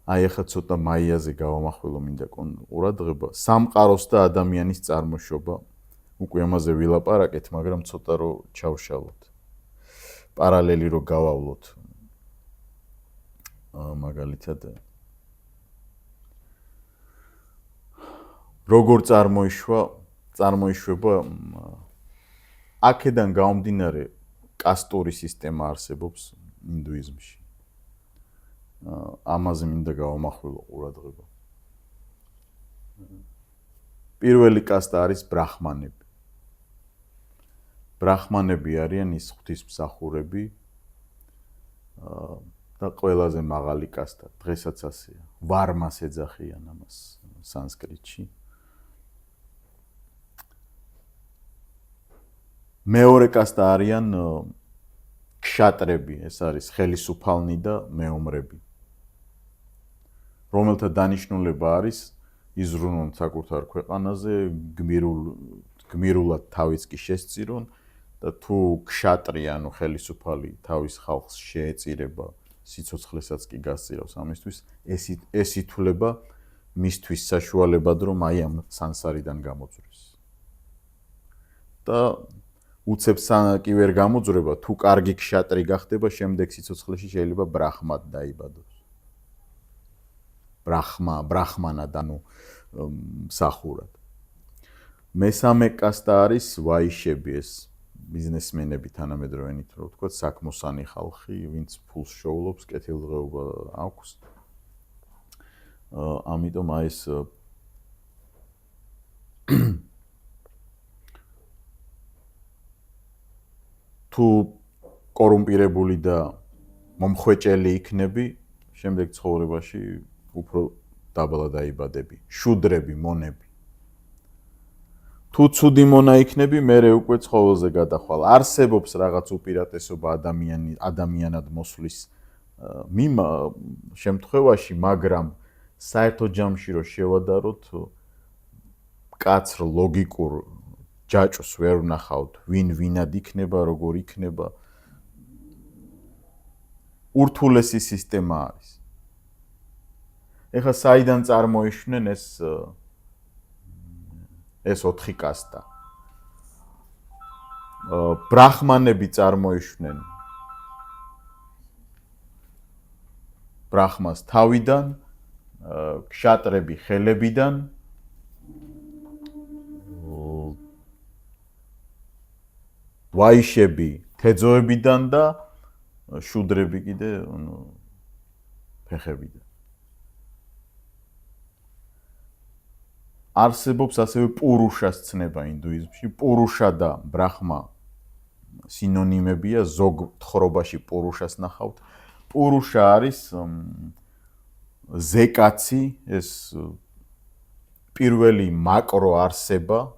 Speaker 1: აი ახლა ცოტა მაიაზე გავამახვილო მინდა ყურადღება, სამყაროს და ადამიანის წარმოშობა. უკვე ამაზე ვილაპარაკეთ, მაგრამ ცოტა რო ჩავშალოთ. პარალელი რო გავავლოთ. მაგალითად როგორ წარმოიშვება აქედან გამომდინარე კასტური სისტემა არსებობს ინდუიზმში. ამაზე მინდა გავამახვილო ყურადღება. პირველი კასტა არის ბრაჰმანები. ბრაჰმანები არიან ის ღვთისმსახურები და ყველაზე მაღალი კასტა, დღესაც ასეა. ვარმას ეძახიან ამას სანსკრიტში. მეორე კასტა არიან ქშატრები, ეს არის ხელისუფალნი და მეომრები. რომელთა დანიშნულება არის იზრუნონ საკუთარ ქვეყანაზე, გმირულად თავიც კი შესწირონ და თუ ქშატრი, ანუ ხელისუფალი თავის ხალხს შეეწირება, სიცოცხლესაც კი გასწირავს ამისთვის, ეს ითვლება მისთვის საშუალებად, რომ აი ამ სანსარიდან გამოძვრეს. და უცებს კი ვერ გამოძვრება, თუ კარგი ქშატრი გახდება, შემდეგ სიცოცხლეში შეიძლება ბრაჰმად დაიბადოს. ბრაჰმანად, ანუ მსახურად. მესამე კასტა არის ვაიშები, ეს ბიზნესმენები თანამედროვენი თუ ვთქვათ, საქმოსანი ხალხი, ვინც ფულს შოულობს, კეთილდღეობა აქვს. ამიტომ აი ეს თუ კორუმპირებული და მომხვეჭელი იქნები, შემდეგ ცხოვრებაში უფრო დაბლა დაიბადები, შუდრები, მონები. თუ ცუდი მონა იქნები, მერე უკვე ცხოველზე გადახვალ. არსებობს რაღაც უპირატესობა ადამიანად მოსვლის შემთხვევაში, მაგრამ საერთო ჯამში რო შევადაროთ, კაცრ ლოგიკურ ჯაჭვს ვერ ვნახავთ, ვინად იქნება, როგორ იქნება. ურთულესი სისტემა არის. ეხლა საიდან წარმოიშვნენ ეს 4 კასტა? ბრაჰმანები წარმოიშვნენ ბრაჰმას თავიდან, ქშატრები ხელებიდან, ვაიშები თეძოებიდან და შუდრები კიდე ფეხებიდან. არსებობს ასევე პურუშას ცნება ინდუიზმში. პურუშა და ბრაჰმა სინონიმებია, ზოგ თხრობაში პურუშას ნახავთ. პურუშა არის ზეკაცი, ეს პირველი მაკრო არსება,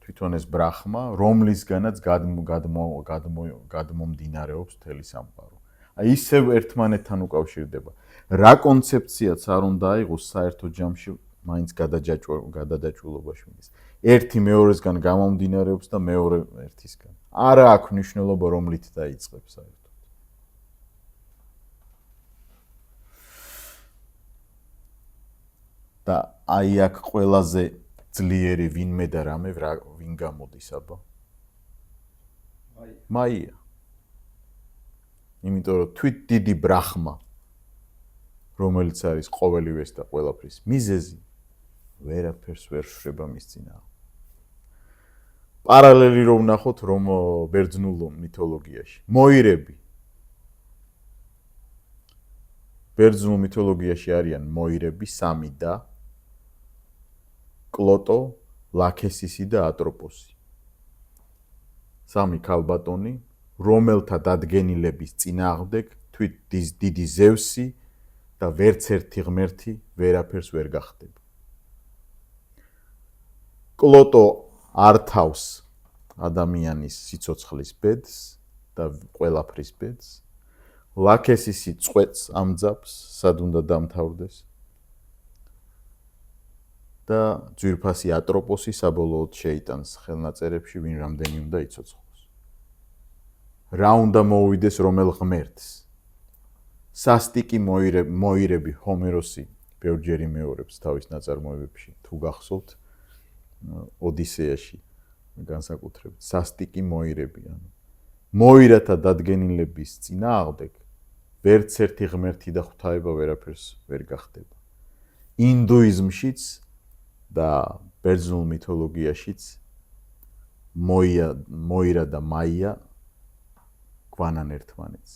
Speaker 1: თვითონ ეს ბრაჰმა, რომლისგანაც გადმომდინარეობს მთელი სამყარო. აი ისევ ერთმანეთთან უკავშირდება. რა კონცეფციაც არ უნდა აიღოს საერთო ჯამში მაინც გადადაჭულობაში მიდის. ერთი მეორესგან გამომდინარეობს და მეორე ერთისგან. არა აქვს მნიშვნელობა რომლით დაიწყებს საერთოდ. და აი აქ ყველაზე ძლიერი ვინმე და რამე ვინ გამოდის აბა? მაია. იმიტომ რომ თვით დიდი ბრაჰმა, რომელიც არის ყოველივეს და ყველაფრის მიზეზი, ვერაფერს ვერ შრება მის წინააღმდეგ. პარალელი რომ ვნახოთ რომ ბერძნულ მითოლოგიაში. მოირები. ბერძნულ მითოლოგიაში არიან მოირები, სამი და კლოტო, ლაქესისი და ატროპოსი. სამი ქალბატონი, რომელთა დადგენილების წინააღმდეგ თვით დიდი ზევსი და ვერც ერთი ღმერთი ვერაფერს ვერ გახდება. კლოტო ართავს ადამიანის სიცოცხლის ბედს და ყველაფრის ბედს. ლაქესისი წვეთს ამძაფს, სად უნდა დამთავრდეს. და ძვირფასი ატროპოსი საბოლოოდ შეიტანს ხელნაწერებში, ვინ რამდენი უნდა იცოცხლოს. რა უნდა მოუვიდეს რომელ ღმერთს? სასტიკი მოირები ჰომეროსი ბევრჯერ იმეორებს თავის ნაწარმოებებში, თუ გახსოვთ ოდისეაში განსაკუთრებით. სასტიკი მოირები, ანუ მოირათა დადგენილების წინააღმდეგ ვერც ერთი ღმერთი და ღვთაება ვერაფერს ვერ გახდება. ინდუიზმშიც და ბერძნულ მითოლოგიაშიც მოირა და მაია გვანან ერთმანეთს.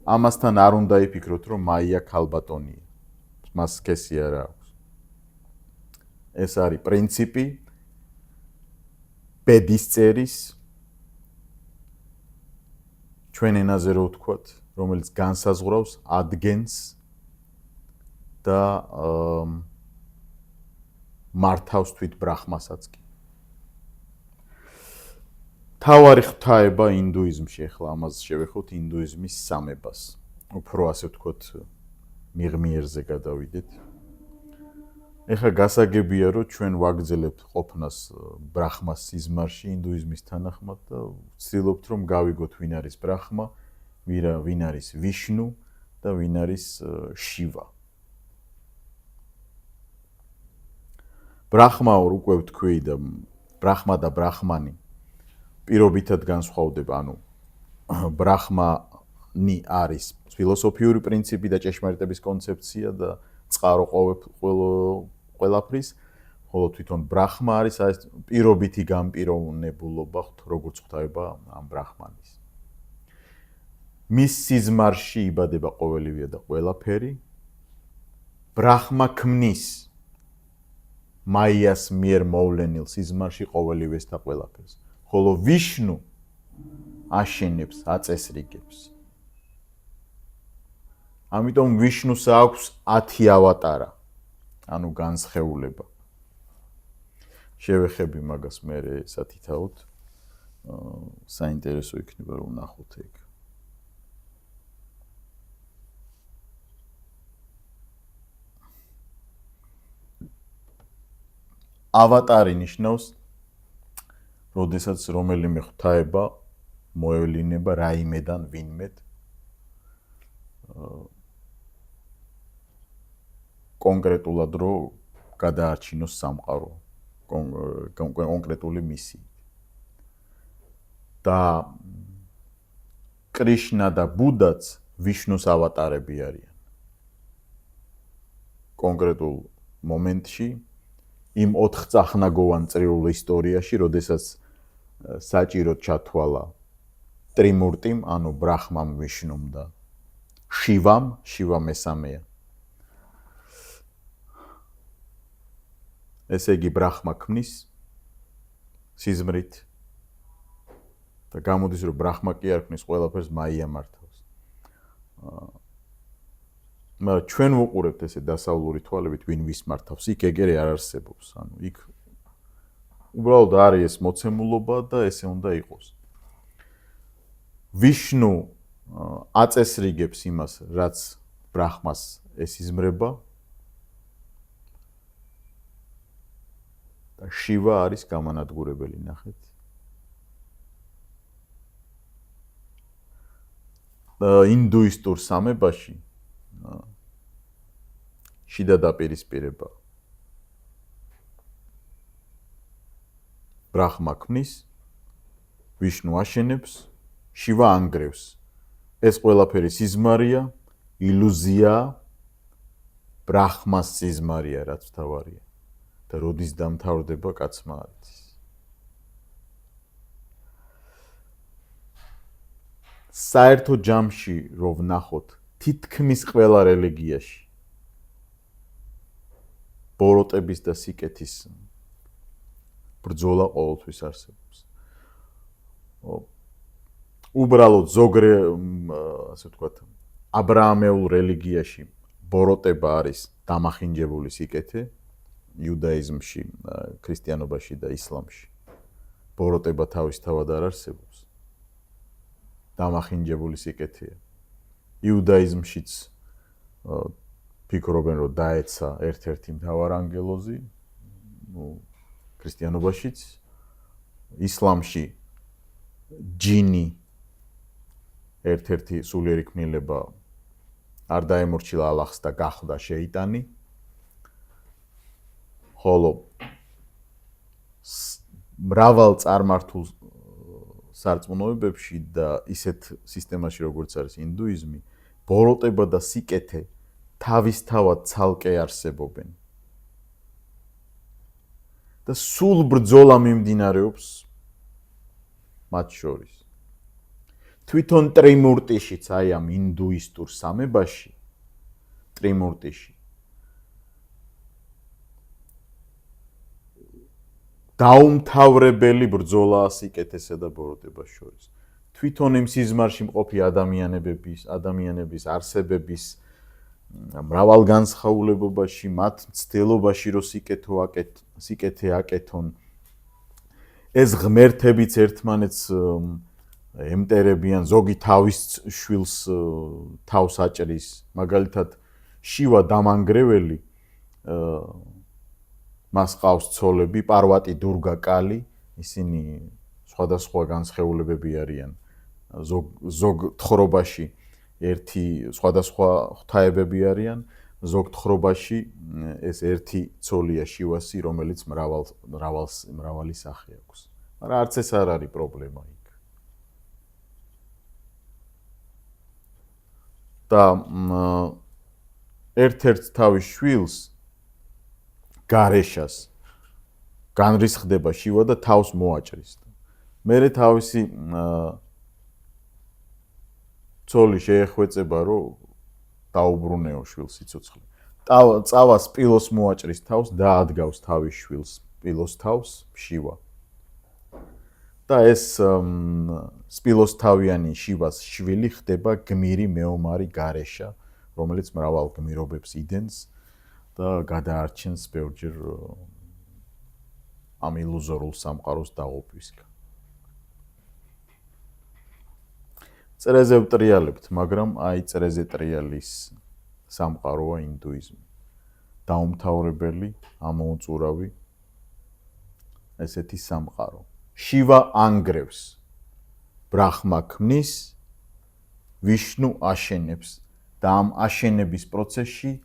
Speaker 1: ამასთან არ უნდა იფიქროთ, რომ მაია ქალბატონია. მას სქესი არ აქვს. ეს არის პრინციპი ბედისწერის ჩვენ ენაზე რო ვთქვათ, რომელიც განსაზღვრავს ადგენს და მართავს თვით ბრაჰმასაც კი. თავარი ღვთაება ინდუიზმში, ახლა ამას შევეხოთ ინდუიზმის სამებას. უფრო ასე ვთქვათ მიღმიერზე გადავიდეთ. ეხლა გასაგებია, რომ ჩვენ ვაგრძელებთ ყოფნას ბრაჰმას სიზმარში ინდუიზმის თანახმად და ვცდილობთ, რომ გავიგოთ, ვინ არის ბრაჰმა, ვინ არის ვიშნუ და ვინ არის შივა. ბრაჰმა უკვე ვთქვი და ბრაჰმა და ბრაჰმანი პირობითად განსხვავდება, ანუ ბრაჰმანი არის ფილოსოფიური პრინციპი და ჭეშმარიტების კონცეფცია და წყარო ყველაფრის, ხოლო თვითონ ბრაჰმა არის ეს პირობითი განპირობებულობა, როგორც ღვთაება ამ ბრაჰმანის. მის სიზმარში იბადება ყოველივე და ყველაფერი. ბრაჰმა ქმნის მაიას მიერ მოვლენილ სიზმარში ყოველივეს და ყველაფერს. ხოლო ვიშნუ აშენებს, აწესრიგებს. ამიტომ ვიშნუს აქვს 10 ავატარა, ანუ განსხეულება. შევეხები მაგას მერე სათითაოდ. საინტერესო იქნება რომ ნახოთ ეგ. ავატარი ნიშნავს როდესაც რომელიმე ღვთაება მოევლინება რაიმედან ვინმედ კონკრეტულად რო გადაარჩინოს სამყარო კონკრეტული მისიით. და კრიშნა და ბუდაც ვიშნუს ავატარები არიან. კონკრეტულ მომენტში იმ 4 წახნაგოვან წრიულ ისტორიაში, როდესაც საჭიროდ ჩათვალა ტრიმურტიმ, ანუ ბრაჰმამ, ვიშნუმ და შივამ, შივა მესამეა. ესე იგი ბრაჰმა ქმნის სიზმრით და გამოდის, რომ ბრაჰმა კი არ ქმნის ყველაფერს, მაია მართავს. მაგრამ ჩვენ ვუყურებთ ესე დასავლური თვალებით, ვინ ვის მართავს, იქ ეგრე არ არსებობს. ანუ იქ უბრალოდ არის ეს მოცემულობა და ესე უნდა იყოს. ვიშნუ აწესრიგებს იმას, რაც ბრაჰმას ესიზმრება და შივა არის გამანადგურებელი, ნახეთ. ინდუისტურ სამებაში შიდა დაპირისპირება ბრაჰმა ქმნის, ვიშნუ აშენებს, შივა ანგრევს. ეს ყველაფერი სიზმარია, ილუზია, ბრაჰმას სიზმარია, რაც თავარია. და როდის დამთავრდება, კაცმა არის. საერთო ჯამში რო ვნახოთ თითქმის ყველა რელიგიაში ბოროტების და სიკეთის ბრძოლა ყოველთვის არსებობს. უბრალოდ ასე ვთქვათ, აბრაამეულ რელიგიაში ბოროტება არის დამახინჯებული სიკეთე, იუდაიზმში, ქრისტიანობაში და ისლამში. ბოროტება თავისთავად არ არსებობს. დამახინჯებული სიკეთეა. იუდაიზმშიც ფიქრობენ, რომ დაეცა ერთ-ერთი მთავარანგელოზი, ქრისტიანობაშიც, ისლამში ჯინი ერთ-ერთი სულიერი ქმნილება არ დაემორჩილა ალაჰს და გახდა შეიტანი. ხოლო მრავალ წარმართულ სარწმუნოებებში და ისეთ სისტემაში, როგორც არის ინდუიზმი, ბოროტება და სიკეთე თავისთავად ცალკე არსებობენ. და სულ ბრძოლა მიმდინარეობს მათ შორის. თვითონ ტრიმურტიშიც, აი ამ ინდუისტურ სამებაში, ტრიმურტიში დაუმთავრებელი ბრძოლაა სიკეთესა და ბოროტებას შორის. თვითონ იმ სიზმარში მყოფი ადამიანების არსებების მრავალ განსხაულებობაში, მათ ცდილობაში, რომ სიკეთე აკეთონ, ეს ღმერთებიც ერთმანეთს ემტერებიან, ზოგი თავის შვილს თავს აჭრის, მაგალითად შივა დამანგრეველი, მას ყავს ცოლები, პარვატი, დურგა, კალი, ისინი სხვადასხვა განსხეულებები არიან. ზოგ თხრობაში ერთი სხვადასხვა ღვთაებები არიან, ზოგ თხრობაში ეს ერთი ცოლია შივასი, რომელიც მრავალი სახე აქვს. მაგრამ არც ეს არ არის პრობლემა იქ. და ერთ-ერთ თავის შვილს გარეშას განრისხდება შივა და თავს მოაჭრის. მერე თავისი ცოლი შეეხვეწება, რომ დაუბრუნეო შვილს სიცოცხლე. წავა სპილოს მოაჭრის თავს და ადგავს თავის შვილს სპილოს თავს შივა. და ეს სპილოსთავიანი შივას შვილი ხდება გმირი მეომარი გარეშა, რომელიც მრავალ გმირობებს იდენს და გადაარჩენს ბევრჯერ ამ ილუზორულ სამყაროს დაღუპვისგან. წრეზე ვტრიალებთ, მაგრამ აი წრეზე ტრიალის სამყაროა ინდუიზმი. დაუმთავრებელი, ამოუწურავი ესეთი სამყარო. შივა ანგრევს, ბრაჰმა ქმნის, ვიშნუ აშენებს და ამ აშენების პროცესში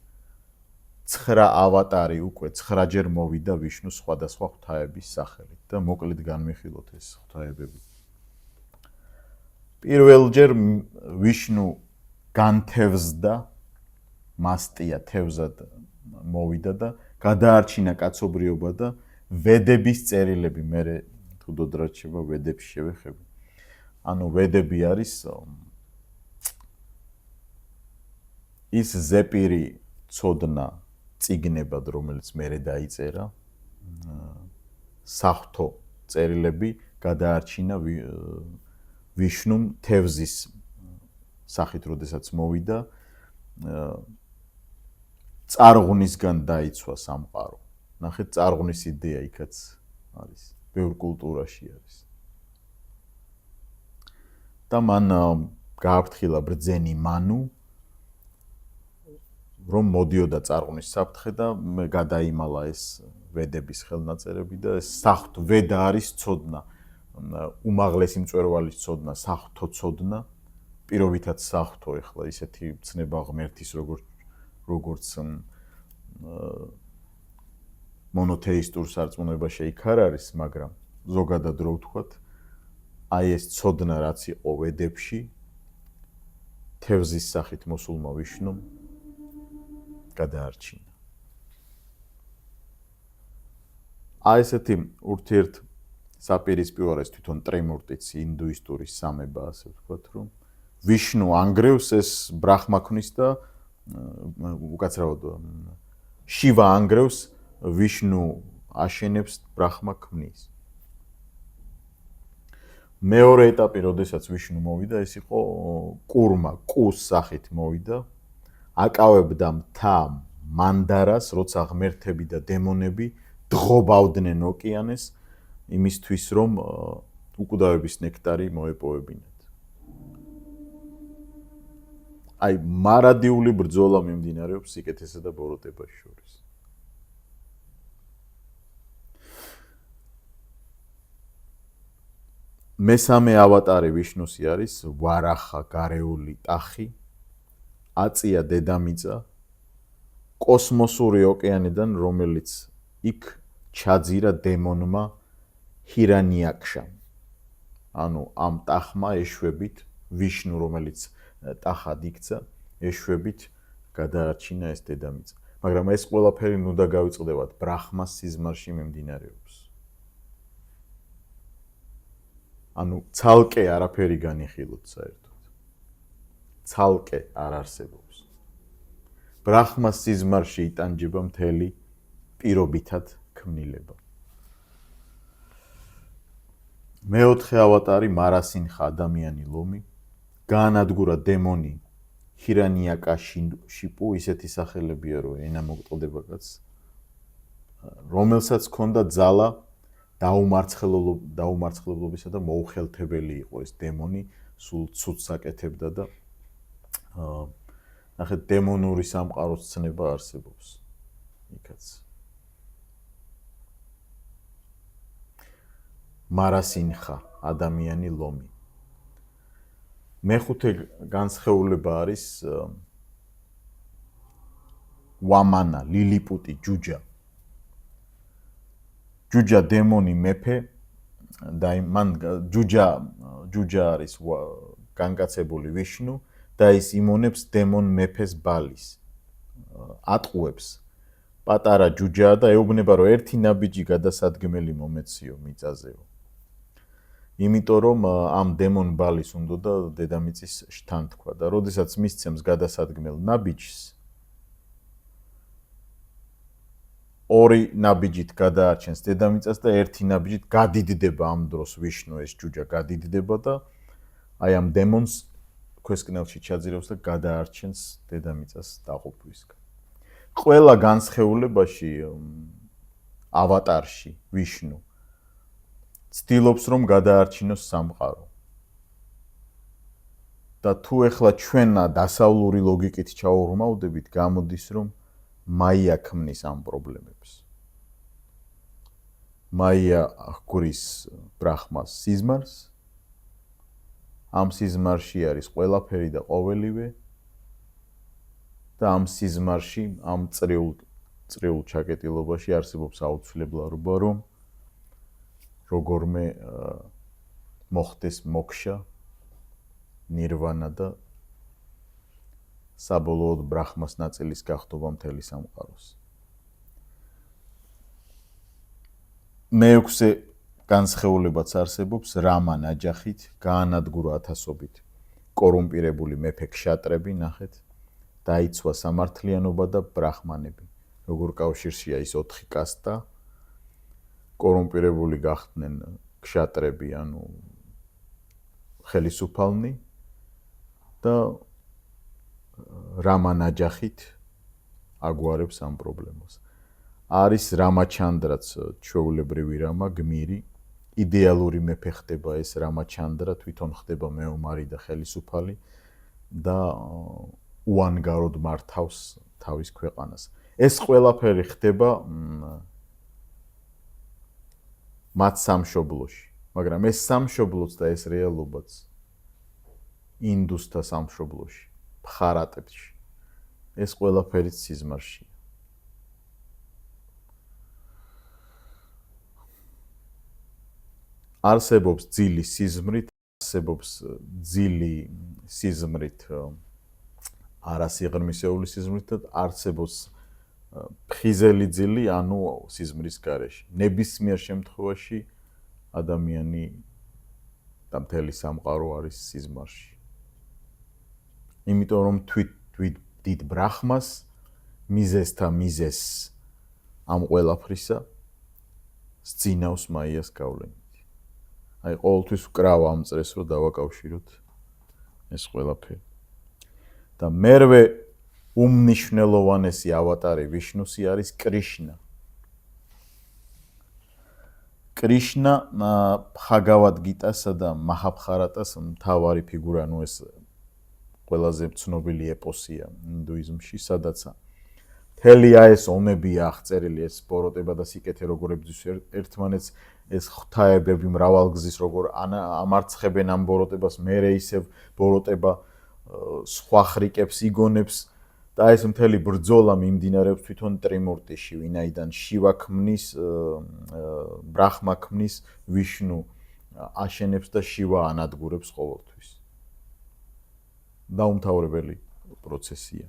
Speaker 1: 9 ავატარი უკვე 9-ჯერ მოვიდა ვიშნუ სხვადასხვა ღვთაების სახელით და მოკლედ განვიხილოთ ეს ღვთაებები. პირველჯერ ვიშნუ განთევზდა, მასტია თევზად მოვიდა და გადაარჩინა კაცობრიობა და ვედების წერილები, მე თუ დოდრაჩება ვედებში შევეხები. ანუ ვედები არის ის ზეპირი ცოდნა წიგნებად, რომელიც მერე დაიწერა, საღვთო წერილები გადაარჩინა ვიშნუმ თევზის სახით, როდესაც მოვიდა, წარღვნისგან დაიცვა სამყარო. ნახეთ, წარღვნის იდეა იქაც არის, ბევრ კულტურაში არის. და მან გააფრთხილა ბრძენი მანუ, რომ მოდიოდა წარღვნის საფრთხე და გადაიმალა ეს ვედების ხელნაწერები და ეს საღვთო ვედა არის ცოდნა, უმაღლესი მწვერვალის ცოდნა, საღვთო ცოდნა, პირობითად საღვთო, ეხლა ისეთი ცნება ღმერთის როგორც მონოთეისტურ სარწმუნოებაში იქ არ არის, მაგრამ ზოგადად რო ვთქვათ, აი ეს ცოდნა რაც იყო ვედებში, თევზის სახით მოსულმა ვიშნუმ გადაარჩინა. აი ესეთი ურთიერთ საპირისპირო არის თვითონ ტრიმურტიც ინდუისტური სამება, ასე ვთქვათ, რომ ვიშნუ ანგრევს ეს ბრახმა ქმნის და უკაცრავად შივა ანგრევს ვიშნუ აშენებს ბრახმა ქმნის. მეორე ეტაპი, როდესაც ვიშნუ მოვიდა, ეს იყო კურმა, კუს სახით მოვიდა. აკავებდა მთა მანდარას, როცა ღმერთები და დემონები დღობავდნენ ოკეანეს იმისთვის, რომ უკვდავების ნექტარი მოეპოვებინათ. აი, მარადიული ბრძოლა მიმდინარეობს სიკეთესა და ბოროტებას შორის. მესამე ავატარი ვიშნუსი არის ვარახა, გარეული ტახი, აწია დედამიწა, კოსმოსური ოკეანიდან, რომელიც იქ ჩაძირა დემონმა ჰირანიაკშამ. ანუ ამ ტახმა ეშვებით ვიშნუ, რომელიც ტახად იქცა, ეშვებით გადაარჩინა ეს დედამიწა. მაგრამ ეს ყველაფერი ნუ და გავიწყდებათ ბრახმას სიზმარში მიმდინარეობს. ანუ ცალკე არაფერი განიხილოთ საერთოდ. ცალკე არ არსებობს. ბრახმას სიზმარში იტანჯება მთელი პირობითად ქმნილება. მეოთხე ავატარი მარასინხა ადამიანი ლომი, გაანადგურა დემონი ჰირანიაკა შიპუ, ისეთი სახელებია, რომ ენა მოგწყდება კაც, რომელსაც ჰქონდა ძალა დაუმარცხლებლობისა და მოუხელთებელი იყო ეს დემონი, სულ ცუდს აკეთებდა და ნახეთ, დემონური სამყაროს ცნება არსებობს იქაც. მარასინხა ადამიანი ლომი. მეხუთე განსხეულება არის ვამანა, ლილიპუტი, ჯუჯა. ჯუჯა დემონი მეფე და მან ჯუჯა არის განკაცებული ვიშნუ და ის იმონებს დემონ მეფეს ბალის. ატყუებს პატარა ჯუჯაა და ეუბნება, რომ ერთი ნაბიჯი გადასადგმელი მომეციო მიწაზეო. იმიტომ რომ ამ დემონ ბალის უნდა და დედამიწის შთანთქვა და როდესაც მისცემს გადასადგმელ ნაბიჯს, ორი ნაბიჯით გადაარჩენს დედამიწას და ერთი ნაბიჯით გადიდდება ამ დროს ვიშნუ ეს ჯუჯა გადიდდება და აი ამ დემონს ქვესკნელში ჩაძირავს და გადაარჩენს დედამიწას დაყოფვისგან. ყველა განსხეულებაში ავატარში ვიშნუ ცდილობს რომ გადაარჩინოს სამყარო. და თუ ეხლა ჩვენა დასავლური ლოგიკით ჩავურმავდებით, გამოდის რომ მაია ქმნის ამ პრობლემებს. მაია ჰგვრის ბრახმას სიზმარს. ამ სიზმარში არის ყველაფერი და ყოველივე და ამ სიზმარში, ამ წრიულ ჩაკეტილობაში არსებობს აუცილებლობა, რომ როგორმე მოხდეს მოქშა, ნირვანა და საბოლოოდ ბრახმას ნაწილის გახდობა მთელი სამყაროს. მეექვსე განსხეულებაც არსებობს რამა ნაჯახით, გაანადგურა ათასობით კორუმპირებული მეფე ქშატრები, ნახეთ, დაიცვა სამართლიანობა და ბრახმანები. როგორ კავშირშია ის 4 კასტა, კორუმპირებული გახდნენ ქშატრები, ანუ ხელისუფალნი და რამა ნაჯახით აგვარებს ამ პრობლემას. არის რამაჩანდრაც ჩვეულებრივი რამა, გმირი, იდეალური მეფე ხდება ეს რამაჩანდრა, თვითონ ხდება მეომარი და ხელისუფალი და უანგაროდ მართავს თავის ქვეყანას. ეს ყველაფერი ხდება მათ სამშობლოში, მაგრამ ეს სამშობლოც და ეს რეალობაც ინდუსთა სამშობლოში, ბხარატებში. ეს ყველაფერი სიზმარშია. არსებობს ძილი სიზმრით, არსებობს ძილი სიზმრით, არასიღრმისეული სიზმრით და არსებობს ფხიზელი ძილი, ანუ სიზმრის გარეშე. ნებისმიერ შემთხვევაში ადამიანი და მთელი სამყარო არის სიზმარში. იმიტომ რომ თვით დიდ ბრახმას მიზესთა მიზეს ამ ყველაფრისა სძინავს მაიას გავლენით. აი ყოველთვის ვკრავ ამ წრეს რომ დავაკავშიროთ ეს ყველაფერი. და მერვე უმნიშვნელოვანესი ავატარი ვიშნუსი არის კრიშნა. კრიშნა ბჰაგავად გიტასა და მაჰაბჰარატას მთავარი ფიგურა, ნუ ეს ყველაზე ცნობილი ეპოსია ინდუიზმში, სადაც მთელი ეს ომებია აღწერილი, ეს ბოროტება და სიკეთე როგორ ებრძვის ერთმანეთს, ეს ღვთაებები მრავალგზის როგორ ამარცხებენ ამ ბოროტებას, მერე ისევ ბოროტება სხვა ხრიკებს იგონებს და ეს მთელი ბრძოლა მიმდინარეობს თვითონ ტრიმურტიში, ვინაიდან შივა ქმნის, ბრახმა ქმნის, ვიშნუ აშენებს და შივა ანადგურებს ყოველთვის. დაუმთავრებელი პროცესია.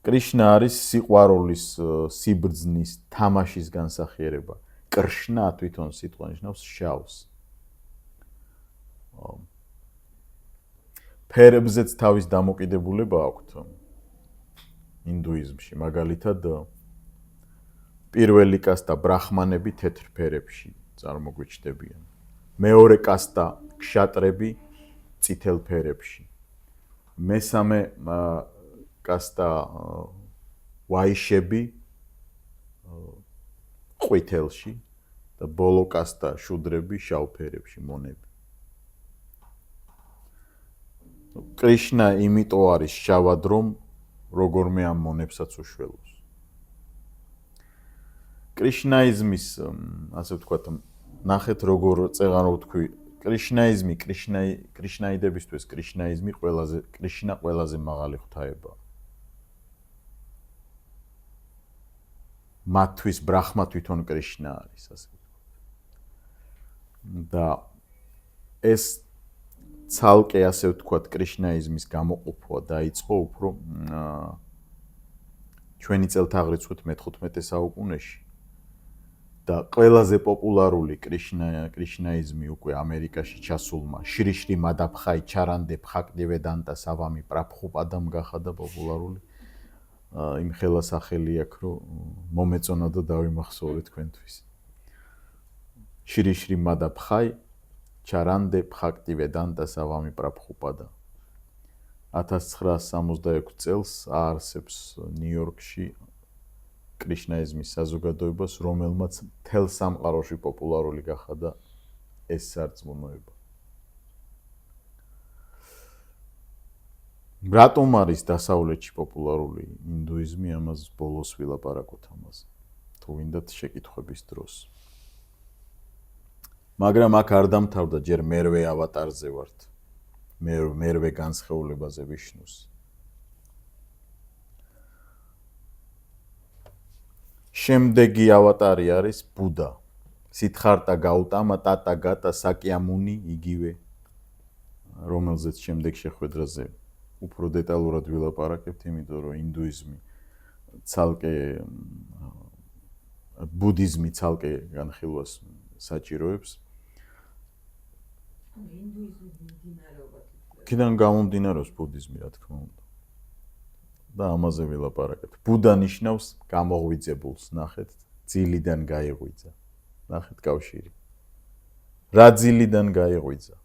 Speaker 1: კრიშნა არის სიყვარულის, სიბრძნის, თამაშის განსახიერება. კრშნა თვითონ სიტყვა ნიშნავს შავს. ფერებზეც თავის დამოკიდებულება აქვთ ინდუიზმში, მაგალითად პირველი კასტა ბრაჰმანები თეთრ ფერებში წარმოგვიჩნდებიან. მეორე კასტა ქშატრები წითელ ფერებში. მესამე კასტა ვაიშები ყვითელში და ბოლო კასტა შუდრები შავ ფერებში, მონები. კრიშნა იმიტომ არის შავად, რომ როგორმე ამ მონებსაც უშველოს. კრიშნაიზმის, ასე ვთქვათ, ნახეთ როგორ წეღარო ვთქვი, კრიშნაიზმი, კრიშნაიდებისთვის კრიშნაიზმი კრიშნა ყველაზე მაღალი ღვთაებაა. მათთვის ბრაჰმა თვითონ კრიშნა არის, ასე ვთქვათ. და ეს ცალკე, ასე ვთქვათ, კრიშნაიზმის გამოყოფა დაიწყო უფრო ჩვენი წელთაღრიცხვით მე-15 საუკუნეში. და ყველაზე პოპულარული კრიშნაიზმი უკვე ამერიკაში ჩასულმა შრი შრი მადაბჰაი ჩარანდე ბჰაქტივედანტა სავამი პრაბჰუპადამ გახადა პოპულარული. იმ ხელასახელი აქვს, რომ მომეწონა და დავიმახსოვრე თქვენთვის. შრი შრი მადაბჰაი ჩარანდე ბჰაქტივედანტა სავამი პრაბჰუპადა. 1966 წელს აარსებს ნიუ-იორკში კრიშნაიზმის საზოგადოებას, რომელმაც მთელ სამყაროში პოპულარული გახადა ეს სარწმუნოება. რატომ არის დასავლეთში პოპულარული ინდუიზმი, ამას ბოლოს ვილაპარაკოთ ამაზე, თუ ვინდათ შეკითხვების დროს. მაგრამ აქ არ დამთავრდა, ჯერ მერვე ავატარზე ვართ, მერვე განსხეულებაზე ვიშნუს. შემდეგი ავატარი არის ბუდა. სითხარტა გაუტამა ტატაგატა საკიამუნი, იგივე, რომელზეც შემდეგ შეხვედრაზე უფრო დეტალურად ვილაპარაკებთ, იმიტომ რომ ინდუიზმი ცალკე ბუდიზმი ცალკე განხილვას საჭიროებს. იქიდან გამომდინარეობს ბუდიზმი, რა თქმა უნდა. და ამაზე ვილაპარაკებთ. ბუდა ნიშნავს გამოღვიძებულს, ნახეთ, ძილიდან გაიღვიძა. ნახეთ კავშირი. რა ძილიდან გაიღვიძა?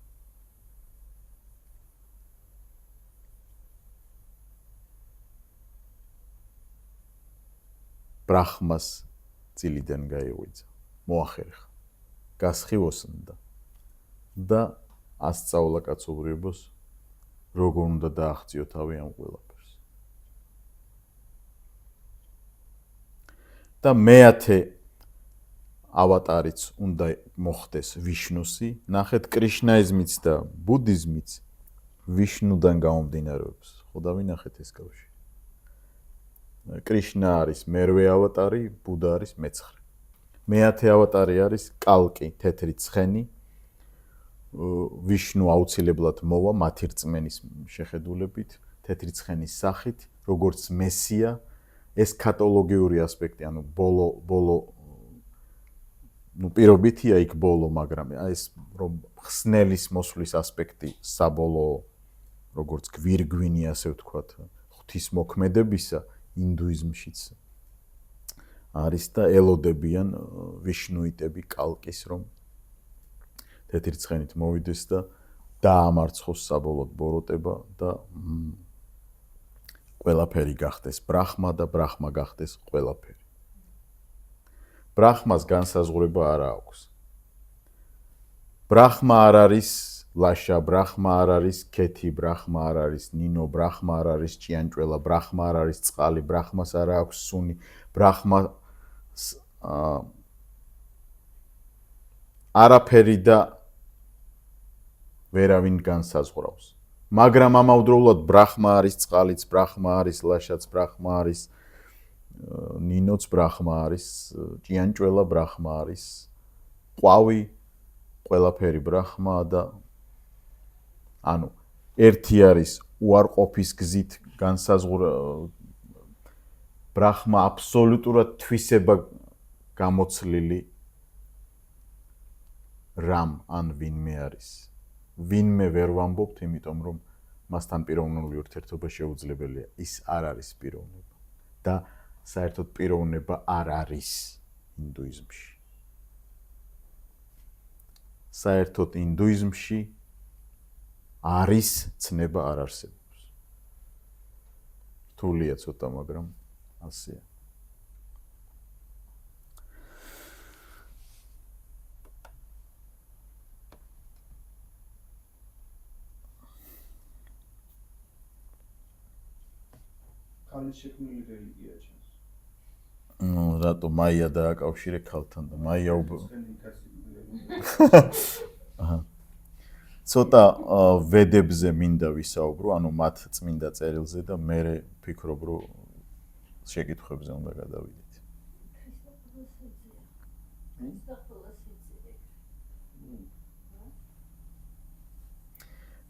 Speaker 1: ბრაჰმას ძილიდან გაიღვიძა. მოახერხა. გასხივოსნდა და ასწავლა კაცობრიობას, როგორ უნდა დააღწიო თავი ამ ყველაფერს. და მეათე ავატარიც უნდა მოხდეს ვიშნუსი. ნახეთ, კრიშნაიზმიც და ბუდიზმიც ვიშნუდან გამომდინარეობს. ხო დავინახეთ ეს კავშირი. კრიშნა არის მერვე ავატარი, ბუდა არის მეცხრე. მეათე ავატარი არის კალკი, თეთრი ცხენი. ვიშნუ აუცილებლად მოვა მათი რწმენის შეხედულებით, თეთრი ცხენის სახით, როგორც მესია. ეს კატოლოგიური ასპექტი, ანუ ბოლო პირობითია იქ ბოლო, მაგრამ ეს რომ ხსნელის მოსვლის ასპექტი საბოლოო როგორც გვირგვინი ასე ვთქვათ, ღვთისმოქმედებისა ინდუიზმშიც არის და ელოდებიან ვიშნუიტები კალკის რომ თეთრცხენით მოვიდეს და დაამარცხოს საბოლოოდ ბოროტება და ყველაფერი გახდეს ბრაჰმა და ბრაჰმა გახდეს ყველაფერი. ბრაჰმას განსაზღვრება არ აქვს. ბრაჰმა არ არის ლაშა, ბრაჰმა არ არის ქეთი, ბრაჰმა არ არის ნინო, ბრაჰმა არ არის ჭიანჭველა, ბრაჰმა არ არის წყალი, ბრაჰმას არ აქვს სუნი, ბრაჰმა არაფერი და ვერავინ განსაზღვრავს. მაგრამ ამავდროულად ბრაჰმა არის წყალიც, ბრაჰმა არის ლაშაც, ბრაჰმა არის ნინოც, ბრაჰმა არის ჭიანჭველა, ბრაჰმა არის ყვავი, ყველაფერი ბრაჰმაა და ანუ ერთი არის უარყოფის გზით ბრაჰმა აბსოლუტურად თვისება გამოცლილი რამ ან ვინმე არის. ვინმე ვერ ვამბობთ, იმიტომ რომ მასთან პიროვნული ურთიერთობა შეუძლებელია. ის არ არის პიროვნება და საერთოდ პიროვნება არ არის ინდუიზმში. საერთოდ ინდუიზმში არის ცნება არ არსებობს. რთულია ცოტა, მაგრამ ასეა.
Speaker 2: ხალის შექმნილი რელიგია ჩანს.
Speaker 1: რატო მაია დააკავშირე ქალთან და მაია ცოტა ვედებზე მინდა ვისაუბრო, ანუ მათ წმინდა წერილზე და მე ვფიქრობ, რომ შეკითხვებზე უნდა გადავიდეთ.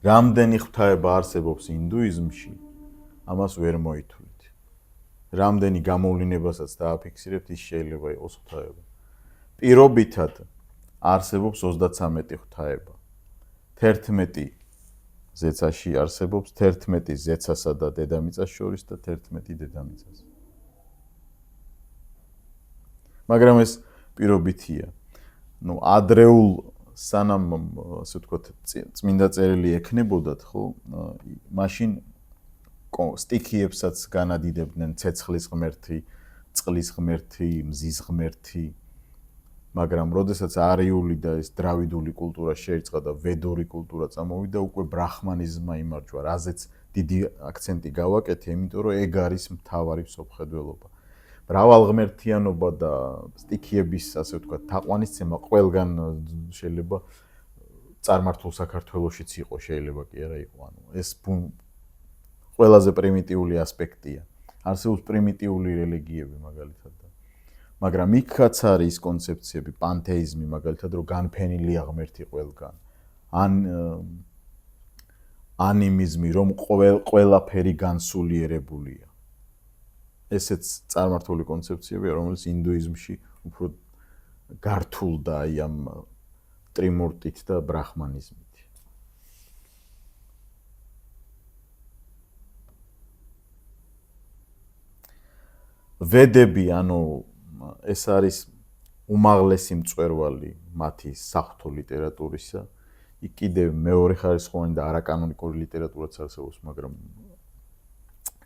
Speaker 1: რამდენი ღვთაება არსებობს ინდუიზმში, ამას ვერ მოითვლით. რამდენი გამოვლინებასაც დააფიქსირებთ, ის შეიძლება იყოს ღვთაება. პირობითად არსებობს 33 ღვთაება. 11 ზეცაში არსებობს, 11 ზეცასა და დედამიწას შორის და 11 დედამიწას. მაგრამ ეს პირობითია. ადრეულ სანამ, ასე ვთქვათ, წმინდა წერილი ექნებოდათ, ხო? მაშინ სტიქიებსაც განადიდებდნენ ცეცხლის ღმერთი, წყლის ღმერთი, მზის ღმერთი. მაგრამ როდესაც არიული და ეს დრავიდული კულტურა შეიწყო და ვედური კულტურა წამოვიდა, უკვე ბრაჰმანიზმმა იმარჯვა, რაზეც დიდი აქცენტი გავაკეთე, იმიტომ რომ ეგ არის მთავარი მსოფლმხედველობა. მრავალღმერთიანობა და სტიქიების, ასე ვთქვათ, თაყვანისცემა ყველგან შეიძლება წარმართულ საქართველოშიც იყო, შეიძლება კი არა იყო, ანუ ეს ყველაზე პრიმიტიული ასპექტია. არსებობს პრიმიტიული რელიგიები მაგალითად. მაგრამ იქაც არის კონცეფციები, პანთეიზმი მაგალითად, რომ განფენილია ღმერთი ყველგან. ან ანიმიზმი, რომ ყველაფერი განსულიერებულია. ესეც წარმართული კონცეფციებია, რომელიც ინდუიზმში უფრო გართულდა აი ამ ტრიმურტით და ბრაჰმანიზმით. ვედები, ანუ ეს არის უმაღლესი მწვერვალი მათი საღვთო ლიტერატურისა. იქ კიდევ მეორე ხარისხოვანი და არაკანონიკური ლიტერატურაც არსებობს, მაგრამ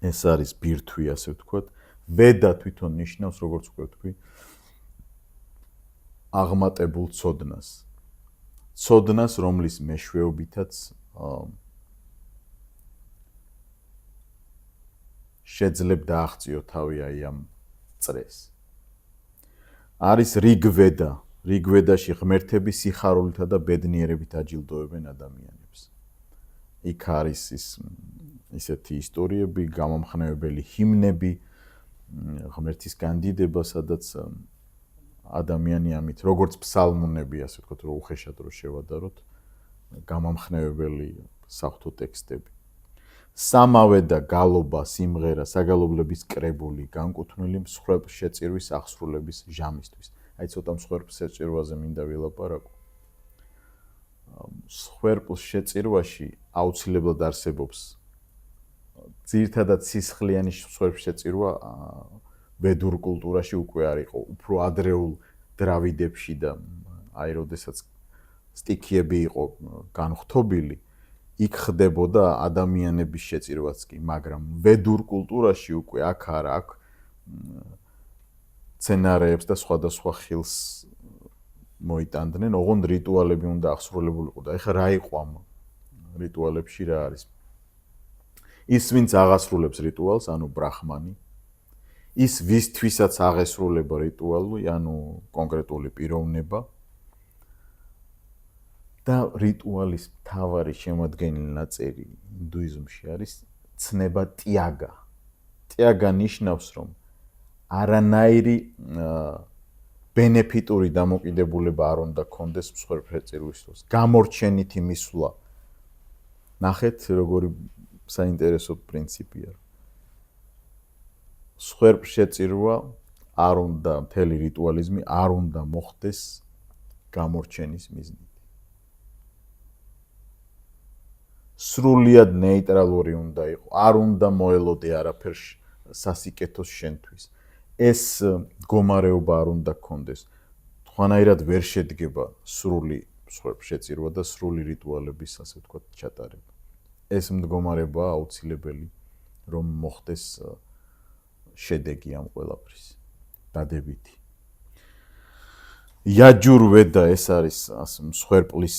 Speaker 1: ეს არის ბირთვი, ასე ვთქვათ. ვედა თვითონ ნიშნავს, როგორც უკვე ვთქვი, აღმატებულ ცოდნას. ცოდნას, რომლის მეშვეობითაც შეძლებ დააღწიო თავი აი ამ წრეს. არის რიგვედა. რიგვედაში ღმერთები სიხარულითა და ბედნიერებით აჯილდოებენ ადამიანებს. იქ არის ისეთი ისტორიები, გამომხნევებელი ჰიმნები, ღმერთის განდიდება, სადაც ადამიანი ამით, როგორც ფსალმუნები, ასე ვთქვათ, რომ უხეშად რო შევადაროთ, გამომხნევებელი საღვთო ტექსტები. სამავე და გალობა, სიმღერა, საგალობლების კრებული, განკუთვნილი მსხვერპლშეწირვის აღსრულების ჟამისთვის. აი ცოტა მსხვერპლ შეწირვაზე მინდა ვილაპარაკო. მსხვერპლ შეწირვაში აუცილებლად არსებობს ძირითადად სისხლიანი მსხვერპლ შეწირვა ვედურ კულტურაში უკვე არ იყო, უფრო ადრეულ დრავიდებში და აი როდესაც სტიქიები იყო განხთობილი, იქ ხდებოდა ადამიანების შეწირვაც კი, მაგრამ ვედურ კულტურაში უკვე აქ არა, აქ სცენარეებს და სხვადასხვა ხილს მოიტანდნენ, ოღონდ რიტუალები უნდა აღსრულებულიყო და ეხლა რა იყო ამ რიტუალებში რა არის? ის ვინც აღასრულებს რიტუალს, ანუ ბრაჰმანი, ის ვისთვისაც აღესრულება რიტუალი, ანუ კონკრეტული პიროვნება და რიტუალის მთავარი შემადგენელი ნაწილი ინდუიზმში არის ცნება ტიაგა. ტიაგა ნიშნავს, რომ არანაირი ბენეფიტური დამოკიდებულება არ უნდა კონდეს მსხვერპლ შეწირვისთვის. გამორჩენითი მისვლა. ნახეთ, როგორი საინტერესო პრინციპია. მსხვერპლ შეწირვა არ უნდა, მთელი რიტუალიზმი არ უნდა მოხდეს გამორჩენის მიზნით. სრულიად ნეიტრალური უნდა იყო, არ უნდა მოელოდე არაფერ სასიკეთოს შენთვის. ეს მდგომარეობა არ უნდა გქონდეს. თქვენაირად ვერ შედგება სრული მსხვერპლ შეწირვა და სრული რიტუალების, ასე ვთქვათ, ჩატარება. ეს მდგომარეობა აუცილებელი, რომ მოხდეს შედეგი ამ ყველაფრის დადებითი. იაჯურვედა ეს არის მსხვერპლის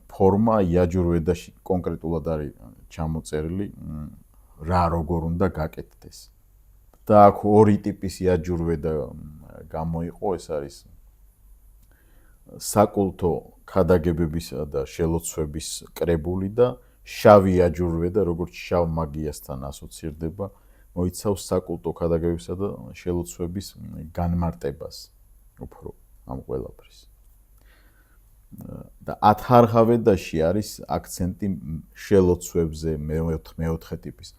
Speaker 1: ფორმა, იაჯურვედაში კონკრეტულად არის ჩამოწერილი რა როგორ უნდა გაკეთდეს. და აქ ორი ტიპის იაჯურვედა გამოიყო, ეს არის საკულტო ქადაგებებისა და შელოცვების კრებული და შავი იაჯურვედა, როგორც შავ მაგიასთან ასოცირდება, მოიცავს საკულტო ქადაგებებისა და შელოცვების განმარტებას უფრო ამ ყველაფრის. და ათარღავედაში არის აქცენტი შელოცვებზე, მეოთხე ტიპის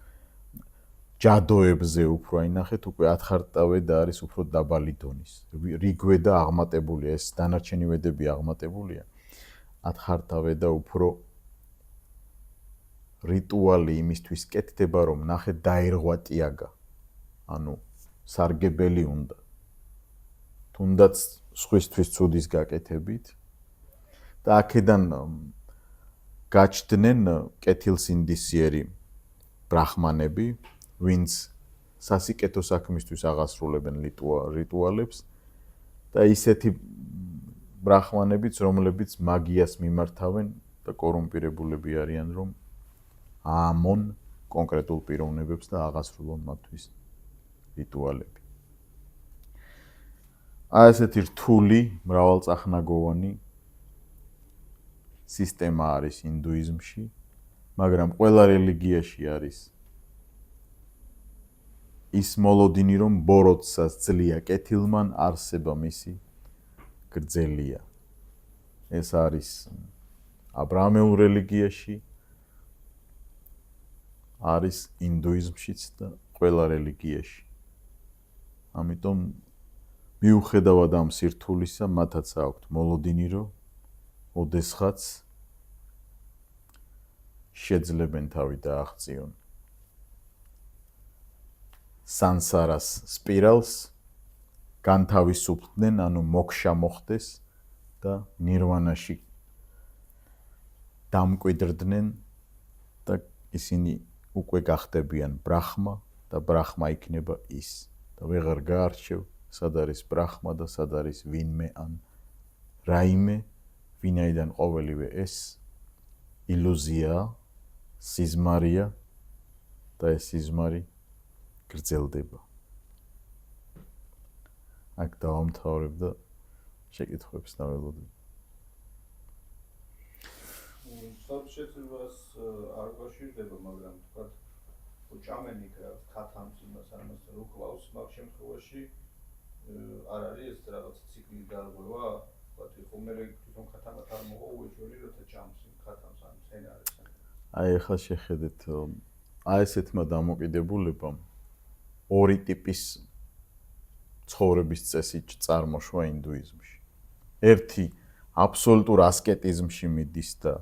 Speaker 1: ჯადოებზე უფრო აინახეთ, უკვე ათხარტავედა არის უფრო დაბალი დონის. რიგვედა აღმატებულია, ეს დანარჩენი ვედები აღმატებულია. ათხარტავედა უფრო რიტუალი იმისთვის კეთდება, რომ ნახეთ დაირღვა ტიაგა. ანუ სარგებელი უნდა. თუნდაც სხვისთვის ცუდის გაკეთებით და აქედან გაჩნდნენ კეთილსინდისიერი ბრაჰმანები, ვინც სასიკეთო საქმისთვის აღასრულებენ რიტუალებს და ისეთი ბრაჰმანებიც, რომლებიც მაგიას მიმართავენ და კორუმპირებულები არიან, რომ აამონ კონკრეტულ პიროვნებებს და აღასრულონ მათთვის რიტუალები. ასეთი რთული, მრავალწახნაგოვანი სისტემა არის ინდუიზმში, მაგრამ ყველა რელიგიაში არის ის მოლოდინი, რომ ბოროტსას ძლია კეთილმან, არსება მისი გრძელია. ეს არის აბრაამეულ რელიგიაში, არის ინდუიზმშიც და ყველა რელიგიაში. ამიტომ მიუხედავად ამ სირთულისა, მათაც აქვთ მოლოდინი, რომ ოდესღაც შეძლებენ თავი დააღწიონ სანსარას სპირალს, განთავისუფლდნენ, ანუ მოქშა მოხდეს და ნირვანაში დამკვიდრდნენ და ისინი უკვე გახდებიან ბრაჰმა და ბრაჰმა იქნება ის და ვეღარ გაარჩევ სად არის ბრაჰმა და სად არის ვინმე ან რაიმე, ვინაიდან ყოველივე ეს ილუზია, სიზმარია და ეს სიზმარი გრძელდება. აქ დავამთავრებ და შეკითხვებს დაველოდებ.
Speaker 2: საბჭოებას არ გაშირდება, მაგრამ თქვათ ჭამენ იქ რა ქათამს იმას ამას რო კლავს, მაგ შემთხვევაში არ არის ეს რაღაც ციკლი დარღვევა, თქვათ ხომერე თვითონ ქათამად არ მოვა უეჭველი როცა ჭამს ქათამს ან სცენარებს.
Speaker 1: აი ახლა შეხედეთ, აი ესეთმა დამოკიდებულებამ ორი ტიპის ცხოვრების წესი წარმოშვა ინდუიზმში. ერთი აბსოლუტურ ასკეტიზმში მიდის და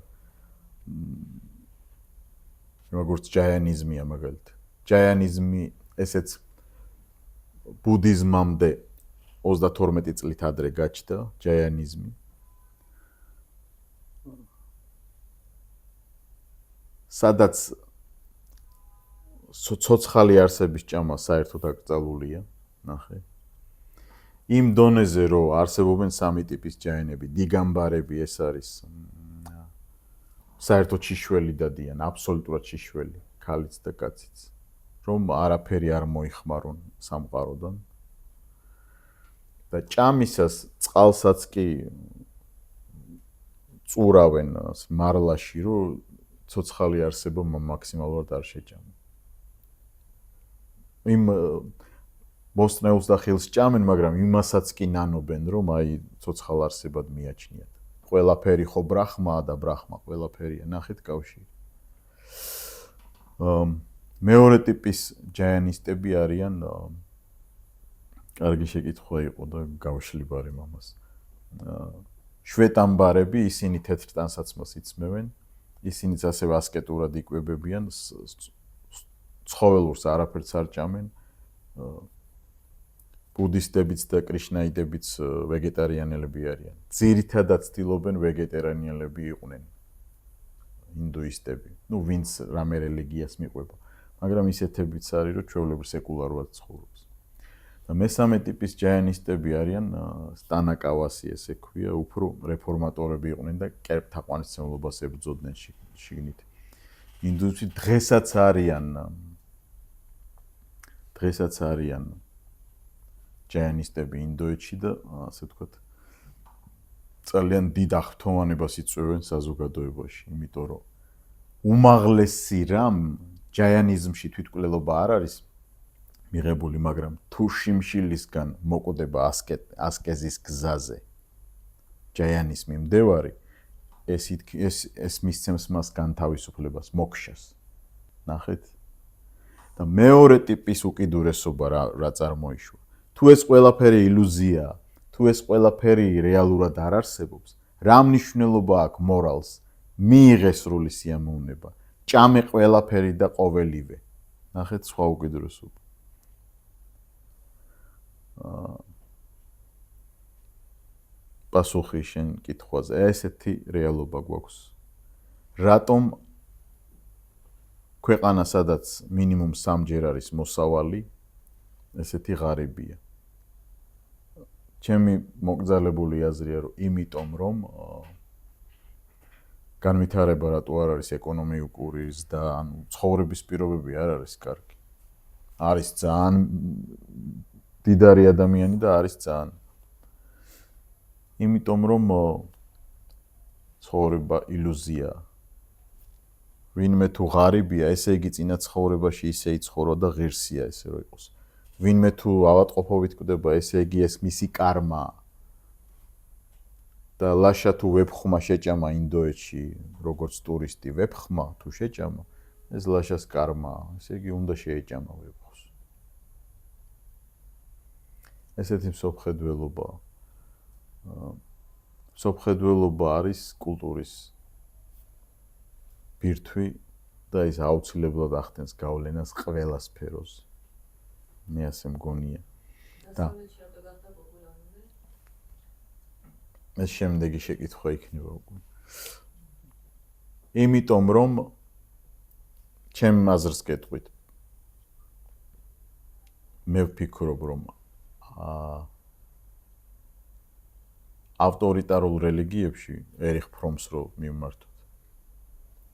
Speaker 1: როგორც ჯაიანიზმია მაგალითად. ჯაიანიზმი ესეც ბუდიზმამდე 32 წლით ადრე გაჩნდა ჯაიანიზმი. სადაც ცოცხალი არსების ჭამა საერთოდ აკრძალულია, ნახე. იმ დონეზე რომ არსებობენ სამი ტიპის ჯაინები, დგამბარები, ეს არის საერთოდ შიშველი დადიან, აბსოლუტურად შიშველი, ქალიც და კაციც, რომ არაფერი არ მოიხმარონ სამყაროდან. და ჭამისას წყალსაც კი წურავენ მარლაში, რომ ცოცხალი არსება მაქსიმალურად არ შეჭამო. იმ ბოსტნეულს და ხილს ჭამენ, მაგრამ იმასაც კი ნანობენ, რომ აი ცოცხალ არსებად მიაჩნიათ. ყველაფერი ხო ბრახმაა და ბრახმა ყველაფერია, ნახეთ კავშირი. მეორე ტიპის ჯაიანისტები არიან კარგი შეკითხვა იყო და გავშლიბარი მამას. შვეტამბარები, ისინი თეთრ ტანსაცმელს იცმევენ, ისინიც ასევე ასკეტურად იკვებებიან, ცხოველურს არაფერს არ ჭამენ. ბუდისტებიც და კრიშნაიტებიც ვეგეტარიანელები არიან. ძირითადად ცდილობენ ვეგეტარიანელები იყვნენ ინდუისტები. ნუ ვინც რამე რელიგიას მიყვება, მაგრამ ისეთებიც არის, რომ ჩვეულებრივ სეკულარულად ცხოვრობს. და მესამე ტიპის ჯაიანისტები არიან სტანაკავასი ესე ქვია, უფრო რეფორმატორები იყვნენ და კერპთაყვანისმცემლობას ებრძოდნენ შიგნით. ინდუისტები დღესაც არიან ჯაიანისტები ინდოეთში და ასე ვთქვათ ძალიან დიდ აღფრთოვანებას იწვევენ საზოგადოებაში, იმიტომ რომ უმაღლესი რამ ჯაიანიზმში თვითკვლელობა არ არის მიღებული, მაგრამ თუ შიმშილისგან მოკვდება ასკეზის გზაზე ჯაიანიზმი მდევარი, ეს მისცემს მას განთავისუფლებას, მოქშას. ნახეთ? და მეორე ტიპის უკიდურესობა რა წარმოიშვა. თუ ეს ყველაფერი ილუზია, თუ ეს ყველაფერი რეალურად არ არსებობს, რა მნიშვნელობა აქვს მორალს? მიიღეს სრული სიამოვნება, ჭამე ყველაფერი და ყოველივე. ნახეთ სხვა უკიდურესობა. პასუხი შენ კითხვაზე. ესეთი რეალობა გვაქვს. რატომ ქვეყანა, სადაც მინიმუმ 3 ჯერ არის მოსავალი, ესეთი ღარიბია? ჩემი მოკრძალებული აზრია, რომ იმიტომ რომ განვითარება რატო არ არის ეკონომიკური და ანუ ცხოვრების პირობები არ არის კარგი. არის ძალიან დიდარი ადამიანი და არის ძალიან. იმიტომ რომ ცხოვრება ილუზია. ვინმე თუ ღარიბია, ესე იგი წინა ცხოვრებაში ისე იცხოვრა და ღირსია ესე რომ იყოს. ვინმე თუ ავადმყოფობით კვდება, ესე იგი ეს მისი კარმაა. და ლაშა თუ ვეფხმა შეჭამა ინდოეთში, როგორც ტურისტი ვეფხმა თუ შეჭამა, ეს ლაშას კარმაა, ესე იგი უნდა შეეჭამა ვეფხს. ესეთი მსოფლმხედველობაა. მსოფლმხედველობა არის კულტურის ბირთვი და ის აუცილებლად ახდენს გავლენას ყველა სფეროზე. მე ასე მგონია. და ეს შემდეგი შეკითხვა იქნება უკვე. იმიტომ რომ ჩემ აზრს გეტყვით. მე ვფიქრობ, რომ ავტორიტარულ რელიგიებში ერიხ ფრომს რო მივმართოთ.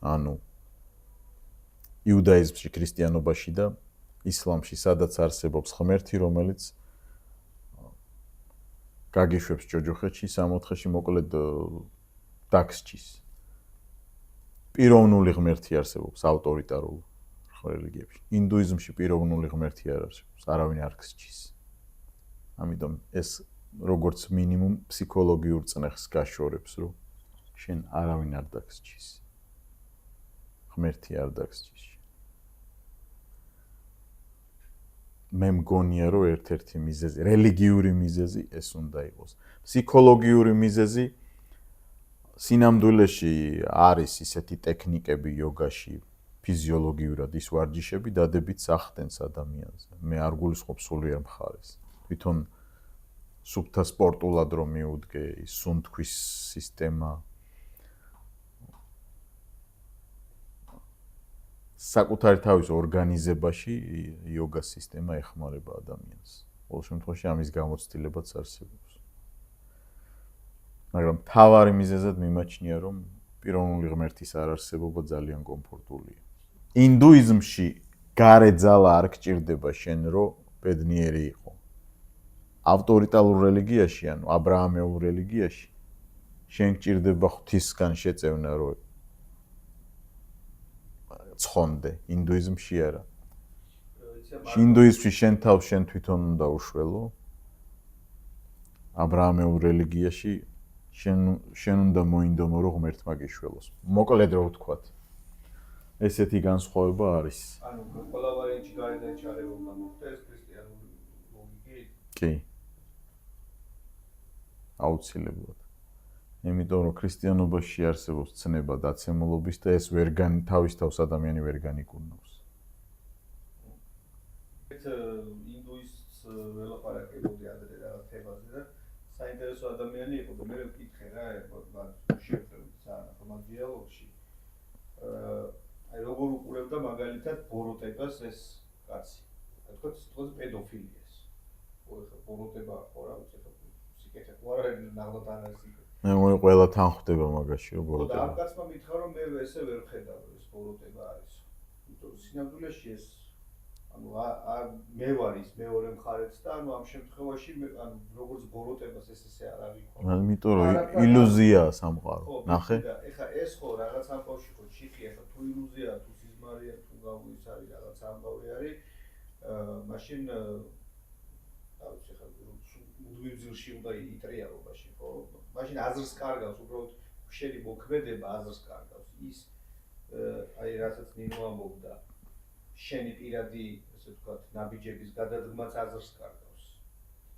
Speaker 1: ანუ იუდაიზმში, ქრისტიანობაში და ისლამში, სადაც არსებობს ღმერთი, რომელიც გაგიშვებს ჯოჯოხეთში, 64-ში მოკლედ დაგსჭის. პიროვნული ღმერთი არსებობს ავტორიტარულ რელიგიებში. ინდუიზმში პიროვნული ღმერთი არ არსებობს, არავინ არ გსჭის. ამიტომ ეს როგორც მინიმუმ ფსიქოლოგიურ წნეხს გაშორებს, რომ შენ არავინ არ დაგსჭის. ღმერთი არ დაგსჭის. მე მგონია რომ ერთ-ერთი მიზეზი, რელიგიური მიზეზი ეს უნდა იყოს. ფსიქოლოგიური მიზეზი სინამდვილეში არის ისეთი ტექნიკები იოგაში, ფიზიოლოგიურად ის ვარჯიშები დადებით სახდენს ადამიანზე. მე არ გულისხმობ სულიერ მხარეს. თვითონ სუფთა სპორტულად რომ მიუდგე, ის სუნთქვის სისტემა საკუთარი თავის ორგანიზებაში იოგას სისტემა ეხმარება ადამიანს. ყოველ შემთხვევაში ამის გამოცდილებაც არსებობს. მაგრამ თავარი მიზეზად მიმაჩნია, რომ პიროვნული ღმერთის არარსებობა ძალიან კომფორტულია. ინდუიზმში გარე ძალა არ გჭირდება შენ, რომ ბედნიერი იყო. ავტორიტარულ რელიგიაში, ანუ აბრაამეულ რელიგიაში, შენ გჭირდება ღვთისგან შეწევნა, რომ ცხონდე. ინდუიზმში არა. ინდუიზმში შენ თავს შენ თვითონ უნდა უშველო. აბრაამეულ რელიგიაში შენ უნდა მოინდომო, რომ ღმერთმა გიშველოს. მოკლედ რო ვთქვათ. ესეთი განსხვავება არის.
Speaker 2: ანუ ყველა ვარიანტში გარედან ჩარევა უნდა მოხდეს ქრისტიანული ლოგიკით.
Speaker 1: კი. აუცილებლად. იმიტომ რომ ქრისტიანობაში არსებობს ცნება დაცემულობის და ეს თავის თავს ადამიანი ვერ განიკურნავს.
Speaker 2: ინდუისტს ველაპარაკებოდი ადრე რაღაც თემაზე და საინტერესო ადამიანი იყო და მე ვკითხე რა, შევხედე საერთოდ ამ დიალოგში. აი როგორ უყურებდა მაგალითად ბოროტებას ეს კაცი. თქვა სიტყვაზე პედოფილიას. ბოროტება ხო რა ვიცი ხო სიკეთე ხო არა ნაღლად არ არის იქ.
Speaker 1: მე მგონი ყველა თან ხვდება მაგაში რომ
Speaker 2: ხო და
Speaker 1: ბოროტება.
Speaker 2: ამ კაცმა მითხრა რომ მე ესე ვერ ხედავ ეს ბოროტება არის. იმიტომ რომ სინამდვილეში ეს ანუ მე ვარ ის მეორე მხარეც და ანუ ამ შემთხვევაში ანუ როგორც ბოროტებას ესე არ ავიქვა.
Speaker 1: იმიტომ რომ ილუზიაა სამყარო. ნახე?
Speaker 2: ეხა ეს ხო რაღაც ამბავში ხო ჩიხი ეხა თუ ილუზიაა თუ სიზმარია თუ გავუის არის რაღაც ამბავი არის მაშინ რა ვიცი ხა მუდმივ ძილში უნდა იტრიალობაში ხო? მაშინ აზრს კარგავს უბრალოდ შენი მოქმედება აზრს კარგავს. ის აი რასაც ნინო ამბობდა შენი პირადი ესე ვთქვათ ნაბიჯების გადადგმაც აზრს კარგავს.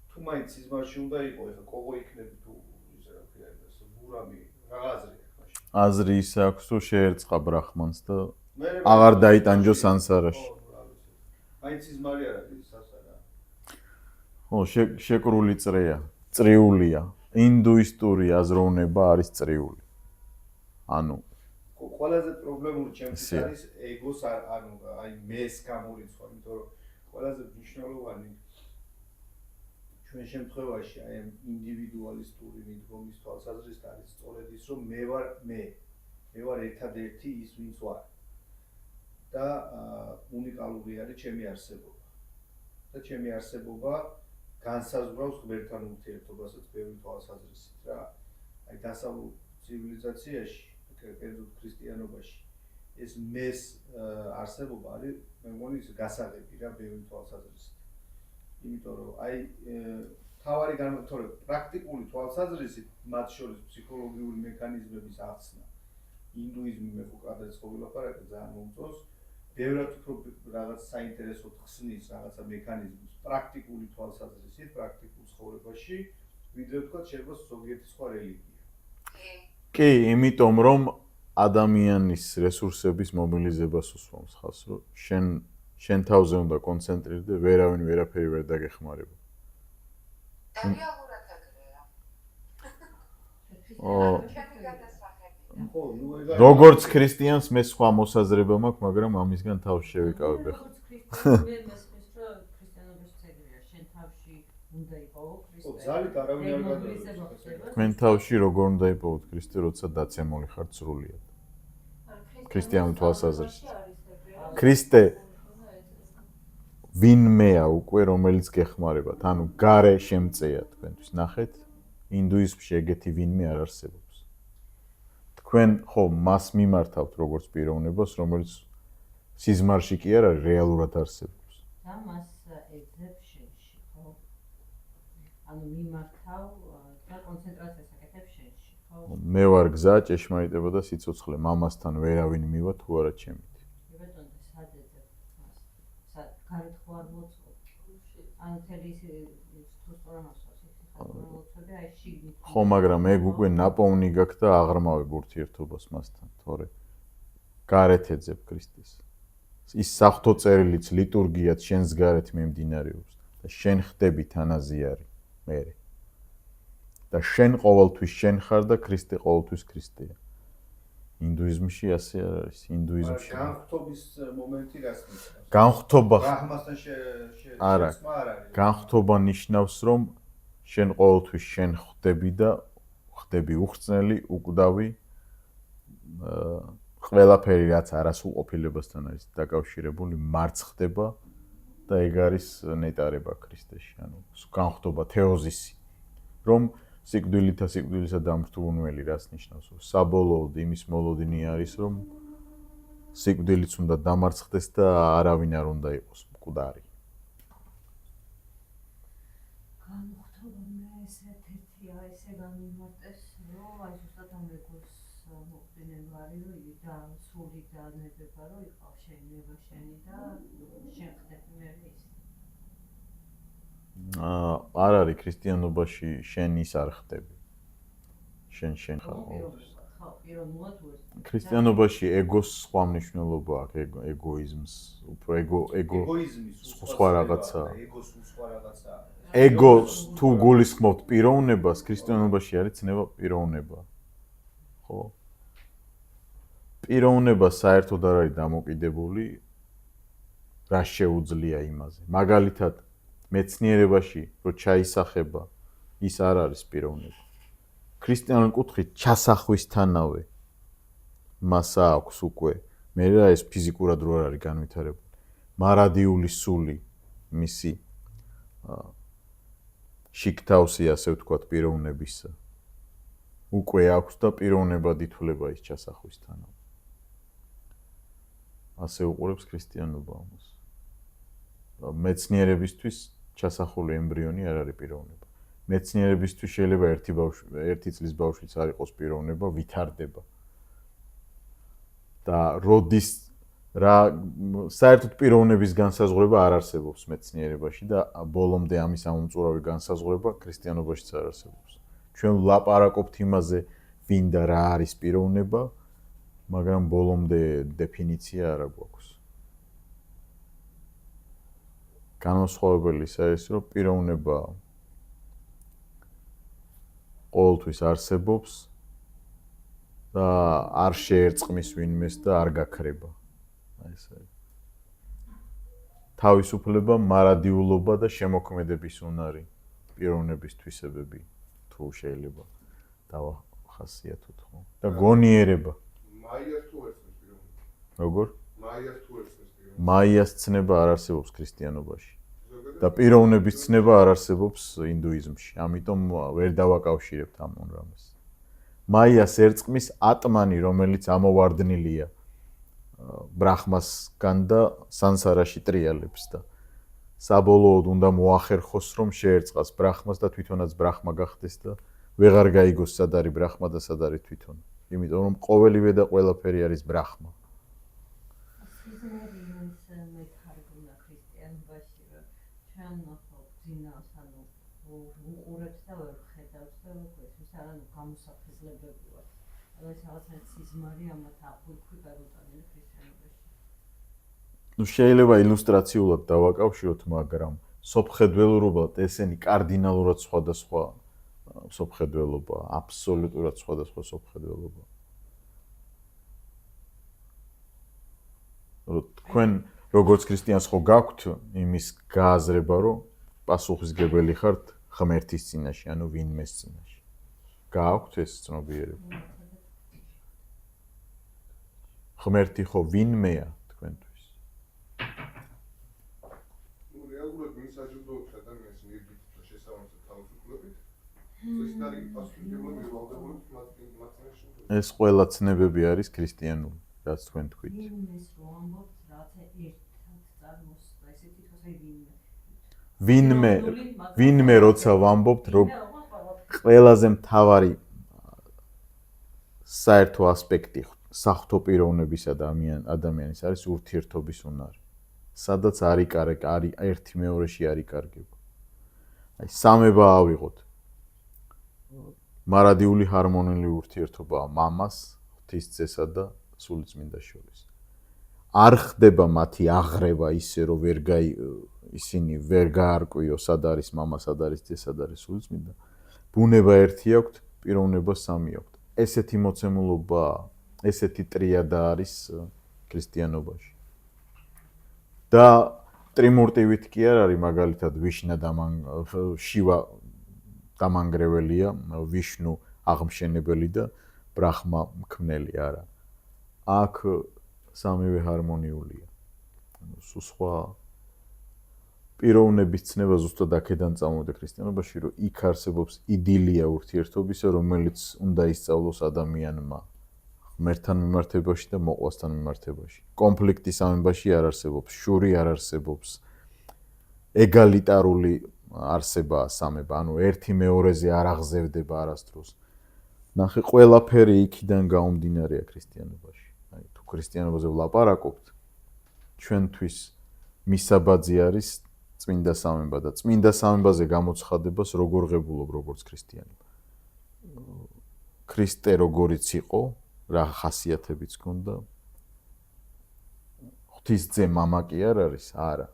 Speaker 2: თუ მაინც სიზმარში უნდა იყო, ეხლა კოგო იქნები თუ ისე რა ქვია ეს ბურამი რა აზრი აქვს მაშინ.
Speaker 1: აზრი ის აქვს თუ შეერწყა ბრაჰმანს და აღარ დაიტანჯოს ანსარაში.
Speaker 2: მაინც სიზმარი არ არის სასარა.
Speaker 1: ხო, შეკრული წრეა, წრიულია. ინდუისტური აზროვნება არის წრიული. ანუ
Speaker 2: ყველაზე პრობლემური ჩემთვის არის ეგოს ანუ აი მეს გამორიცხვა, იმიტომ რომ ყველაზე მნიშვნელოვანი ჩვენ შემთხვევაში აი ამ ინდივიდუალისტური მიდგომის თვალსაზრისით არის სწორედ ის, რომ მე ვარ ერთადერთი ის, ვინც ვარ. და უნიკალური არის ჩემი არსებობა. და ჩემი არსებობა განსაზღვრავს ღმერთთან ურთიერთობასაც ბევრი თვალსაზრისით რა. აი დასავლურ ცივილიზაციაში კერძოდ ქრისტიანობაში ეს მეს არსებობა არის მე მგონი ის გასაღები რა ბევრი თვალსაზრისით. იმიტომ რომ აი თავარი განმარტოებ პრაქტიკული თვალსაზრისით მათ შორის ფსიქოლოგიური მექანიზმების ახსნა ინდუიზმი მე ხო გადაწყობ ვილაპარაკე ძალიან მომწონს ბევრად უფრო რაღაც საინტერესო ხსნის რაღაცა მექანიზმს პრაქტიკული თვალსაზრისით პრაქტიკულ ცხოვრებაში ვიდრე თქვა შეიძლება ზოგიერთი სხვა რელიგია.
Speaker 1: კი, იმიტომ რომ ადამიანის რესურსების მობილიზებას უსვამს ხალხს, რომ შენ თავზე უნდა კონცენტრირდე, ვერავინ ვერაფერი ვერ დაგეხმარება.
Speaker 3: რეალურად ეგრეა.
Speaker 1: როგორც ქრისტიანს მე სხვა მოსაზრება მაქვს, მაგრამ ამისგან თავს შევიკავებ ახლა.
Speaker 4: მე მესმის რომ ქრისტიანობაშიც ეგრეა, შენ თავში უნდა იპოვო ქრისტე.
Speaker 2: ძალით არავინ არ გადადის.
Speaker 1: თქვენ თავში როგორ უნდა იპოვოთ ქრისტე, როცა დაცემული ხართ სრულიად. ქრისტიანულ თვალსაზრისით. ქრისტე ვინმეა უკვე რომელიც გეხმარებათ, ანუ გარე შემწეა თქვენთვის. ნახეთ, ინდუიზმში ეგეთი ვინმე არ არსებობს. თქვენ ხო მას მიმართავთ როგორც პიროვნებას, რომელიც სიზმარში კი არ არის, რეალურად არსებობს.
Speaker 4: და მას ეძებს შენში, ხო? ანუ მიმართავ და კონცენტრაციას აკეთებ შენში, ხო?
Speaker 1: მე ვარ გზა, ჭეშმარიტება და სიცოცხლე. მამასთან ვერავინ მივა თუ არა ჩემით.
Speaker 4: კი ბატონო, სად ეძებ მას? სად გარეთ ხო არ მოწყობ? ანუ თელი ის თუ სწორამოსავს ეს ხალხმოწმები აი შიგნით.
Speaker 1: ხო, მაგრამ ეგ უკვე ნაპოვნი გაქვს და აღრმავებ ურთიერთობას მასთან, თორე გარეთ ეძებ ქრისტეს. ის საღვთო წერილიც ლიტურგიაც შენს გარეთ მიმდინარეობს და შენ ხდები თანაზიარი მე. და შენ ყოველთვის შენ ხარ და ქრისტე ყოველთვის ქრისტეა. ინდუიზმში ასე არ არის, ინდუიზმში.
Speaker 2: განხთობის მომენტი რას ნიშნავს?
Speaker 1: განხთობა
Speaker 2: ბრაჰმასთან
Speaker 1: არა.
Speaker 2: შეცმა არ არის.
Speaker 1: განხთობა ნიშნავს, რომ შენ ყოველთვის შენ ხდები და ხდები უხრწნელი, უკვდავი, ყველაფერი რაც არასრულყოფილებასთან არის დაკავშირებული, მარც ხდება და ეგ არის ნეტარება ქრისტეში, ანუ განხთობა თეოზისი. რომ სიკვდილითა სიკვდილისა დამრთულნელი რას ნიშნავს? საბოლოოდ იმის მოლოდინი არის, რომ სიკვდილიც უნდა დამარცხდეს და არავინ არ უნდა იყოს მკვდარი.
Speaker 4: განხთობა მე ესეთი ესე გამიმარტეს, რომ აი ზუსტად ამ ეგოს მოყდინება არის, რომ იგი და სული დანება, რომ იყო შენება შენი და შენ ხდები მე ის.
Speaker 1: არ არის ქრისტიანობაში შენ ის არ ხდები. შენ ხარ ყოველთვის.
Speaker 4: ხო, პიროვნულად უეს.
Speaker 1: ქრისტიანობაში ეგოს სხვა მნიშვნელობა აქვს, ეგოიზმს, უფრო
Speaker 2: ეგოიზმის
Speaker 1: სხვა რაღაცაა.
Speaker 2: ეგოს სხვა რაღაცაა.
Speaker 1: ეგოს თუ გულისხმობთ პიროვნებას, ქრისტიანობაში არის ცნება პიროვნება. ხო? პიროვნება საერთოდ არ არის დამოკიდებული რა შეუძლია იმაზე. მაგალითად, მეცნიერებაში რო ჩაისახება, ის არ არის პიროვნება. ქრისტიანულ კუთხით ჩასახვისთანავე მასა აქვს უკვე. მე რა ეს ფიზიკურად რო არ არის განვითარებული. მარადიული სული მისი შიგთავსი, ასე ვთქვათ, პიროვნებისა. უკვე აქვს და პიროვნებად ითვლება ის ჩასახვისთანავე. ასე უყურებს ქრისტიანობა ამას. მეცნიერებისთვის ჩასახული ემბრიონი არ არის პიროვნება. მეცნიერებისთვის შეიძლება ერთი წლის ბავშვიც არ იყოს პიროვნება, ვითარდება. და როდის რა საერთოდ პიროვნების განსაზღვრება არ არსებობს მეცნიერებაში და ბოლომდე ამის ამომწურავი განსაზღვრება ქრისტიანობაშიც არ არსებობს. ჩვენ ვლაპარაკობთ იმაზე, ვინ და რა არის პიროვნება, მაგრამ ბოლომდე დეფინიცია არ აქვს. განსხვავებული ის არის, რომ პიროვნება ყოველთვის არსებობს და არ შეერწყმის ვინმეს და არ გაქრება. აი ეს არის. თავისუფლება, მარადიულობა და შემოქმედების უნარი პიროვნების თვისებები თუ შეიძლება დავახასიათოთ, ხო? და გონიერება.
Speaker 5: მაიას თუ ერწყმის პიროვნება?
Speaker 1: როგორ?
Speaker 5: მაიას თუ ერწყმის პიროვნება?
Speaker 1: მაიას ცნება არ არსებობს ქრისტიანობაში. და პიროვნების ცნება არ არსებობს ინდუიზმში. ამიტომ ვერ დავაკავშირებთ ამ რამეს. მაიას ერწყმის ატმანი, რომელიც ამოვარდნილია ბრაჰმასგან და სანსარაში ტრიალებს და საბოლოოდ უნდა მოახერხოს, რომ შეერწყას ბრაჰმას და თვითონაც ბრაჰმა გახდეს და ვეღარ გაიგოს სად არის ბრაჰმა და სად არის თვითონ. იმიტომ რომ ყოველივე და ყველაფერი არის ბრაჰმა.
Speaker 4: ჩვენ ხო ძინავს, ანუ უყურებს და ვერ ხედავს და როგორც ის არანუ გამოსაფხიზლებები ვართ. ანუ ეს რაღაცა სიზმარი ამათ აღვიქვი გარუტანილი ქრისტიანობაში.
Speaker 1: ნუ შეიძლება ილუსტრაციულად დავაკავშიროთ, მაგრამ სოფხედველურობად ესენი კარდინალურად სხვადასხვა სოფხედველობა, აბსოლუტურად სხვადასხვა სოფხედველობა. თქვენ როგორც ქრისტიანს ხო გაქვთ იმის გააზრება, რომ პასუხისგებელი ხართ ღმერთის წინაშე, ანუ ვინმეს წინაშე. გაქვთ ეს ცნობიერება? ღმერთი ხო ვინმეა თქვენთვის?
Speaker 5: ნუ რეალურად ვინც აჯილდოებს ადამიანს მიერდით და შესაბამისად თავისუფლებით, ეს არის პასუხისმგებლობა ვალდებულებს მათში.
Speaker 1: ეს ყველა ცნებები არის ქრისტიანული, რაც თქვენ თქვით.
Speaker 4: ვინმეს რო ამბობთ, რაღაცა ერთად წარმოსდა, ესე თვითონ
Speaker 1: ვინმე როცა ვამბობთ, რომ ყველაზე მთავარი საერთო ასპექტი საღვთო პიროვნების ადამიანის არის ურთიერთობის უნარი. სადაც არ ერთი მეორეში არ იკარგება. აი სამება ავიღოთ. მარადიული ჰარმონიული ურთიერთობაა მამას, ღვთისძესა და სულიწმინდას შორის. არ ხდება მათი აღრევა ისე რომ ისინი ვერ გაარკვიო სად არის მამა, სად არის ძე, სად არის სულიწმინდა. ბუნება ერთი აქვთ, პიროვნება სამი აქვთ. ესეთი მოცემულობა, ესეთი ტრიადა არის ქრისტიანობაში. და ტრიმურტივით კი არ არის მაგალითად ვიშნა შივა დამანგრეველია, ვიშნუ აღმშენებელი და ბრაჰმა მქმნელი არა. აქ სამივე ჰარმონიულია. სულ სხვა პიროვნების ცნება ზუსტად აქედან წამოვიდა ქრისტიანობაში, რომ იქ არსებობს იდილია ურთიერთობისა, რომელიც უნდა ისწავლოს ადამიანმა ღმერთთან მიმართებაში და მოყვასთან მიმართებაში. კონფლიქტი სამებაში არ არსებობს, შური არ არსებობს. ეგალიტარული არსებაა სამება, ანუ ერთი მეორეზე არ აღზევდება არასდროს. ნახე, ყველაფერი იქიდან გაუმდინარეა ქრისტიანობაში. აი, თუ ქრისტიანობაზე ვლაპარაკობთ, ჩვენთვის მისაბაძი არის წმინდა სამება და წმინდა სამებაზე გამოცხადებას როგორ ღებულობ როგორც ქრისტიანი. ქრისტე როგორიც იყო, რა ხასიათებიც ჰქონდა. ღვთისძე მამა კი არ არის? არა.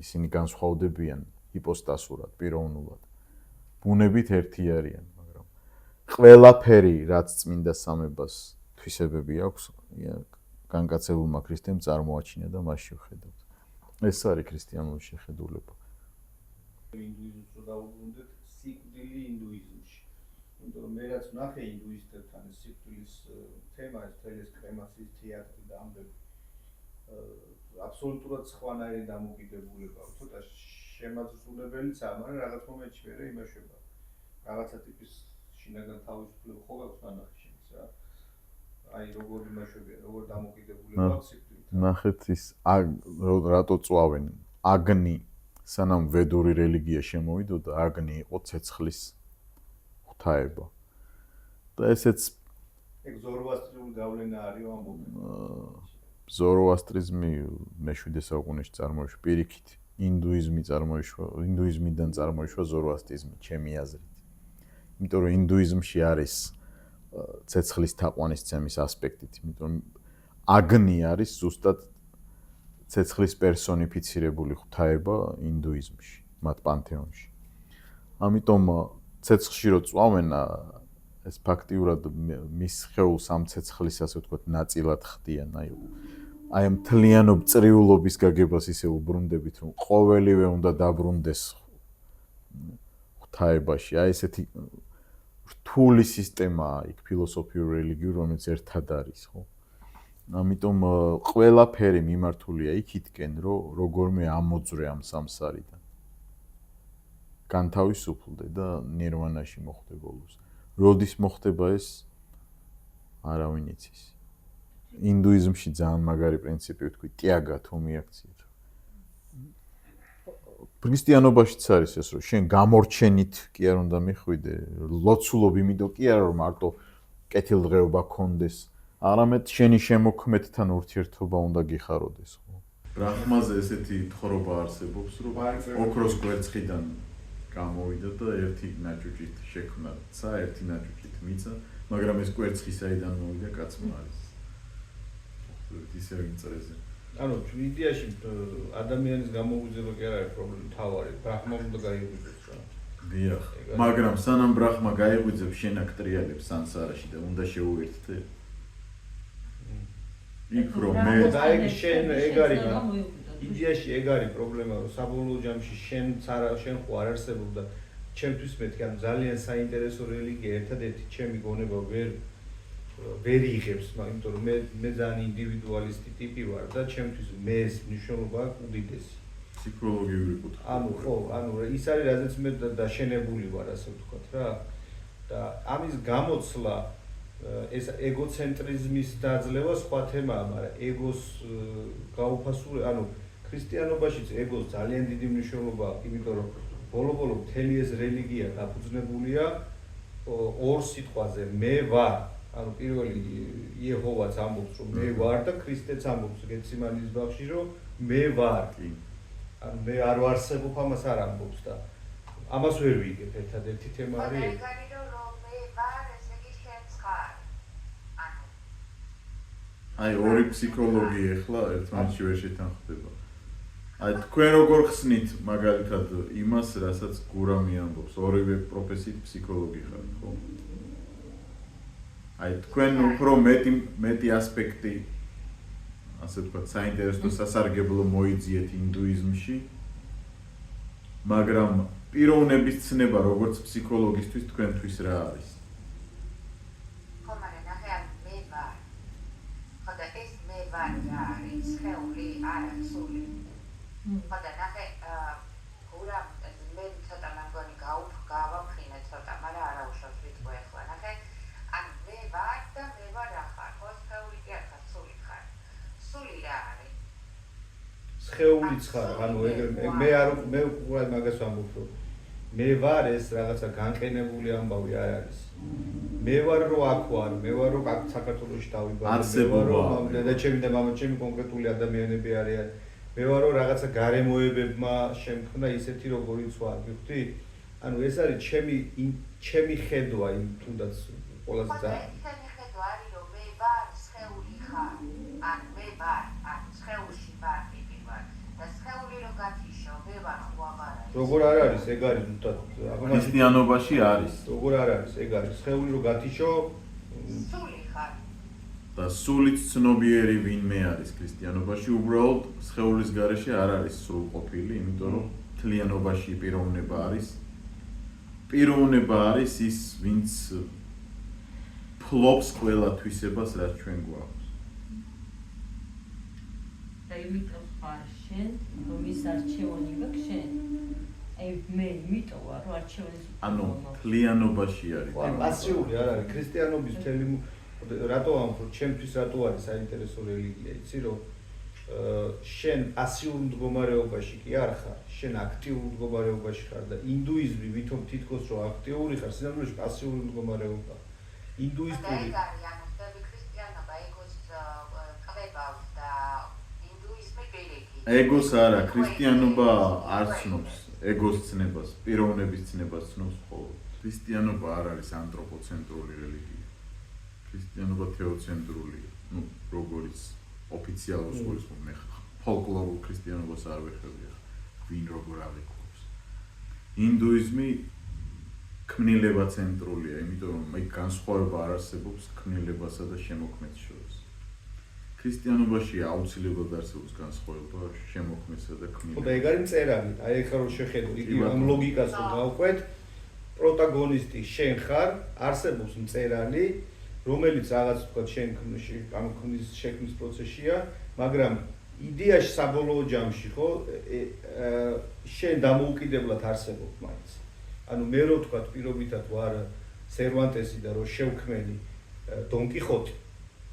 Speaker 1: ისინი განსხვავდებიან ჰიპოსტასურად, პიროვნულად. ბუნებით ერთი არიან, მაგრამ ყველაფერი, რაც წმინდა სამებას თვისებები აქვს, განკაცებულმა ქრისტემ წარმოაჩინა და მას შევხედავთ. ეს არის ქრისტიანული შეხედულება.
Speaker 2: ინდუიზმს რო დავუბრუნდეთ, სიკვდილი ინდუიზმში. იმიტომ რომ მე რაც ვნახე ინდუისტებთან სიკვდილის თემა, ეს თელეს კრემაციის თეატრი და ამბები. აბსოლუტურად სხვანაირი დამოკიდებულება, ცოტა შემაძრულებელიც არ, მაგრამ რაღაც მომენტში მე იმეშვება. რაღაცა ტიპის შინაგან თავისუფლება ხო გაქვს ნანახი შენს რა. აი როგორ იმეშვებია, როგორ დამოკიდებულება აქვს სიკვდილთან.
Speaker 1: ნახეთ ის რატო წვავენ აგნი სანამ ვედური რელიგია შემოვიდოდა, აგნი იყო ცეცხლის ღვთაება. და ესეც
Speaker 2: ეგ ზოროასტრიული გავლენა არის ამბობენ.
Speaker 1: ზოროასტრიზმი მე-7 საუკუნეში წარმოიშვა, პირიქით ინდუიზმიდან წარმოიშვა ზოროასტრიზმი, ჩემი აზრით. იმიტომ რომ ინდუიზმში არის ცეცხლის თაყვანისცემის ასპექტით, იმიტომ რომ აგნი არის ზუსტად ცეცხლის პერსონიფიცირებული ღვთაება ინდუიზმში, მათ პანთეონში. ამიტომ ცეცხლში რო წვავენ, ეს ფაქტიურად მის სხეულს ამ ცეცხლის, ასე ვთქვათ, ნაწილად ხდიან, აი ამ მთლიანობ წრიულობის გაგებას ისე უბრუნდებით, რომ ყოველივე უნდა დაბრუნდეს ღვთაებაში. აი ესეთი რთული სისტემაა იქ ფილოსოფიური რელიგიური, რომელიც ერთად არის, ხო? ამიტომ ყველაფერი მიმართულია იქითკენ, რომ როგორმე ამოძვრე ამ სამსარიდან. განთავისუფლდე და ნირვანაში მოხვდე ბოლოს. როდის მოხდება ეს? არავინ იცის. ინდუიზმში ძალიან მაგარი პრინციპი ვთქვი, ტიაგა თუ მიაქციეთ. ქრისტიანობაშიც არის ეს, რომ შენ გამორჩენით კი არ უნდა მიხვიდე, ლოცულობ იმიტომ კი არა, რომ მარტო კეთილდღეობა გქონდეს, არამედ შენი შემოქმედთან ურთიერთობა უნდა გიხაროდეს, ხო? ბრაჰმაზე ესეთი თხრობა არსებობს, რომ ოქროს კვერცხიდან გამოვიდა და ერთი ნაჭუჭით შექმნა, ერთი ნაჭუჭით მიცა, მაგრამ ეს კვერცხი საიდან მოვიდა, კაცმა არის. ისე ვინწრეზე.
Speaker 2: ანუ იდეაში ადამიანის გამოუძება კი არ არის პრობლემა, თავარი ბრაჰმა უნდა გაიღვიძოს რა.
Speaker 1: დიახ, მაგრამ სანამ ბრაჰმა გაიღვიძებს შენ აქ ტრიალებს სანსარაში და უნდა შეუერთდე. იქ რომ მე
Speaker 2: დაიგ შენ ეგ არის იდეაში ეგ არის პრობლემა, რომ საბოლოო ჯამში შენ ხო არ არსებობ და ჩემთვის მეთქი, ანუ ძალიან საინტერესო რელიგია ერთადერთი ჩემი გონება ვერ იღებს, იმიტომ რომ მე ძალიან ინდივიდუალისტი ტიპი ვარ და ჩემთვის მეს მნიშვნელობა აქვს უდიდესი.
Speaker 1: ფსიქოლოგიური კუთხე.
Speaker 2: ანუ ხო, ანუ ის არის, რაზეც მე დაშენებული ვარ, ასე ვთქვათ რა. და ამის გამოცლა ეს ეგოცენტრიზმის დაძლევა სხვა თემაა, მაგრამ ეგოს გაუფასურება, ანუ ქრისტიანობაშიც ეგოს ძალიან დიდი მნიშვნელობა აქვს, იმიტომ რომ ბოლო-ბოლო მთელი ეს რელიგია დაფუძნებულია ორ სიტყვაზე, მე ვარ. ანუ პირველი იეჰოვაც ამბობს რომ მე ვარ და ქრისტეც ამბობს გეციმანის ბაღში რომ მე ვარ. ანუ მე არ ვარსებობ ამას არ ამბობს და ამას ვერ ვიგებ ერთადერთი თემა არის ეს.
Speaker 1: აი ორი ფსიქოლოგი ეხლა ერთმანეთში ვერ შეთანხმდება. აი თქვენ როგორ ხსნით მაგალითად იმას, რასაც გურამი ამბობს, ორივე პროფესიით ფსიქოლოგი ხართ, ხო? აი თქვენ უფრო მეტი ასპექტი ასე ვთქვათ, საინტერესო სასარგებლო მოიძიეთ ინდუიზმში, მაგრამ პიროვნების ცნება როგორც ფსიქოლოგისთვის თქვენთვის რა არის?
Speaker 2: სხეულიც ხარ, ანუ მე უყურებ მაგას ვამბობ, რომ მე ვარ ეს რაღაცა განყენებული ამბავი არ არის. მე ვარ რომ აქ ვარ, მე ვარ რომ აქ საქართველოში დავიბადე, მე ვარ რომ დედაჩემი და მამაჩემი კონკრეტული ადამიანები არიან. მე ვარ რომ რაღაცა გარემოებებმა შემქმნა ისეთი როგორიც ვარ, გიხდი? ანუ ეს არის ჩემი ხედვა იმ თუნდაც ყველაზე ძალიან.
Speaker 3: ჩემი ხედვა არის რომ მე ვარ სხეული ხარ, ან მე ვარ, ან სხეულში ვარ.
Speaker 2: როგორ არ არის ეგ არის თუნდაც
Speaker 1: ქრისტიანობაში არის.
Speaker 2: როგორ არ არის ეგ არის სხეული რო გათიშო
Speaker 3: სული ხარ
Speaker 1: და სულით ცნობიერი ვინმე არის ქრისტიანობაში, უბრალოდ სხეულის გარეშე არ არის სრულყოფილი, იმიტომ რომ თლიანობაში პიროვნება არის. პიროვნება არის ის, ვინც ფლობს ყველა თვისებას, რაც ჩვენ გვაქვს.
Speaker 4: და იმიტომ ხარ შენ, რომ ის არჩევანი გაქვს შენ. აი მე იმიტომ ვარ, რომ არჩევანის
Speaker 1: ანუ თლიანობაში არის.
Speaker 2: პასიური არ არის ქრისტიანობის მთელი რატო ამ ჩემთვის რატო არის საინტერესო რელიგია, იცი რომ შენ პასიურ მდგომარეობაში კი არ ხარ, შენ აქტიურ მდგომარეობაში ხარ და ინდუიზმი ვითომ თითქოს რომ აქტიური ხარ, სინამდვილეში პასიური მდგომარეობა. ინდუისტური
Speaker 1: ეგოს არა, ქრისტიანობა არ ცნობს ეგოს ცნებას, პიროვნების ცნებას ცნობს მხოლოდ. ქრისტიანობა არ არის ანთროპოცენტრული რელიგია. ქრისტიანობა თეოცენტრულია. ნუ როგორიც ოფიციალურ სკოლებში მე ფოლკლორულ ქრისტიანობას არ ვეხები, ვინ როგორ აღიქვამს. ინდუიზმი ქმნილებაცენტრულია, იმიტომ რომ მე განსხვავება არ არსებობს ქმნილებასა და შემოქმედს შორის. ქრისტიანობაში აუცილებლად არსებობს განსხვავება შემოქმედსა და ქმნილებასა.
Speaker 2: ხო და ეგ არის მწერალი, აი ეხლა რომ შეხედო, იგი ამ ლოგიკას რომ გავყვეთ, პროტაგონისტი შენ ხარ, არსებობს მწერალი, რომელიც რაღაც თქვა შენ ქმნის შექმნის პროცესია, მაგრამ იდეაში საბოლოო ჯამში ხო შენ დამოუკიდებლად არსებობ მაინც. ანუ მე რო თქვა პირობითად ვარ სერვანტესი და რო შევქმენი დონ კიხოტი.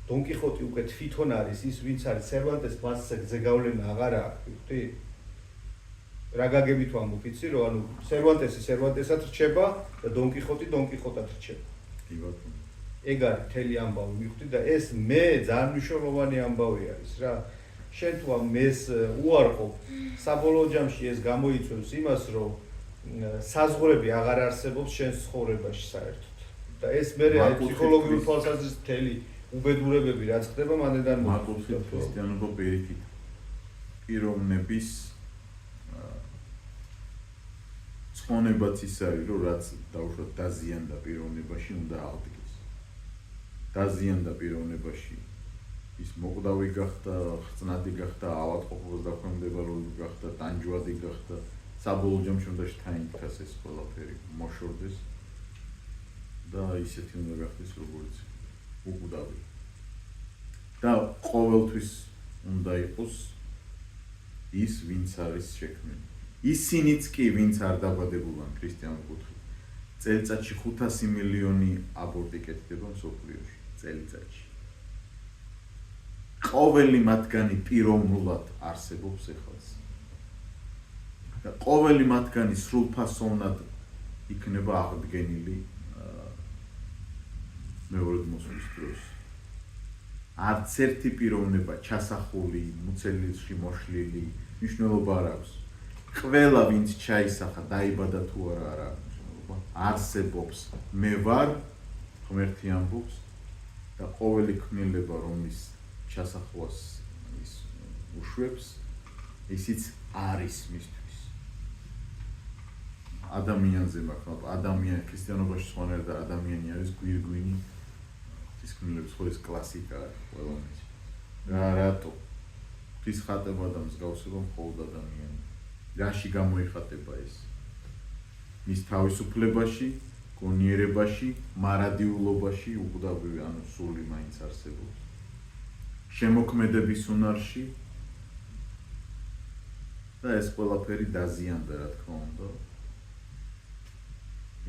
Speaker 2: დონ კიხოტი უკვე თვითონ არის ის, ვინც არის სერვანტეს მასზე ზეგავლენა აღარ აქვს, ვიხდი? რა გაგებით ვამბობ, იცი რომ ანუ სერვანტესი სერვანტესად რჩება და დონ კიხოტი დონ კიხოტად რჩება.
Speaker 1: კი ბატონო.
Speaker 2: ეგ არის მთელი ამბავი, ვიხდი და ეს მე ძალიან მნიშვნელოვანი ამბავი არის რა. შენ თუ ამ მეს უარყოფ, საბოლოო ჯამში ეს გამოიწვევს იმას, რომ საზღვრები აღარ არსებობს შენ ცხოვრებაში საერთოდ. და ეს მე აი ფსიქოლოგიური თვალსაზრისით მთელი უბედურებები რაც ხდება მანდიდან
Speaker 1: მაკუთხედავთ ქრისტიანობა პირიქით პიროვნების ცხონებაც ის არის, რომ რაც დაუშვათ დაზიანდა პიროვნებაში უნდა აღდგეს. დაზიანდა პიროვნებაში ის მოკვდავი გახდა, ხწნადი გახდა, ავადმყოფობას დაქვემდებარებული გახდა, ტანჯვადი გახდა, საბოლოო ჯამში უნდა შთაინდრას ეს ყველაფერი მოშორდეს და ისეთი უნდა გახდეს, როგორც უკვდავი. და ყოველთვის უნდა იყოს ის, ვინც არის შექმნილი. ისინიც კი, ვინც არ დაბადებულან ქრისტიანულ კუთხით. წელიწადში 500 მილიონი აბორტი კეთდება მსოფლიოში, წელიწადში. ყოველი მათგანი პიროვნულად არსებობს ეხლაც. და ყოველი მათგანი სრულფასოვნად იქნება აღდგენილი მეორედ მოსვლის დროს არც ერთი პიროვნება ჩასახული, მუცელში მოშლილი მნიშვნელობა არ აქვს. ყველა ვინც ჩაისახა, დაიბადა თუ არა არ აქვს მნიშვნელობა. არსებობს მე ვარ ღმერთი ამბობს და ყოველი ქმნილება რომლის ჩასახვას ის უშვებს, ისიც არის მისთვის. ადამიანზე მაგრამ ადამიანი ქრისტიანობაში სხვანაირად ადამიანი არის გვირგვინი ის ქმნილების ხო ეს კლასიკა არის ყველანაირად. რატო? ის ხატება და მსგავსება მხოლოდ ადამიანი. რაში გამოიხატება ეს? მის თავისუფლებაში, გონიერებაში, მარადიულობაში, უყდავი ანუ სული მაინც არსებობს. შემოქმედების უნარში და ეს ყველაფერი დაზიანდა რა თქმა უნდა.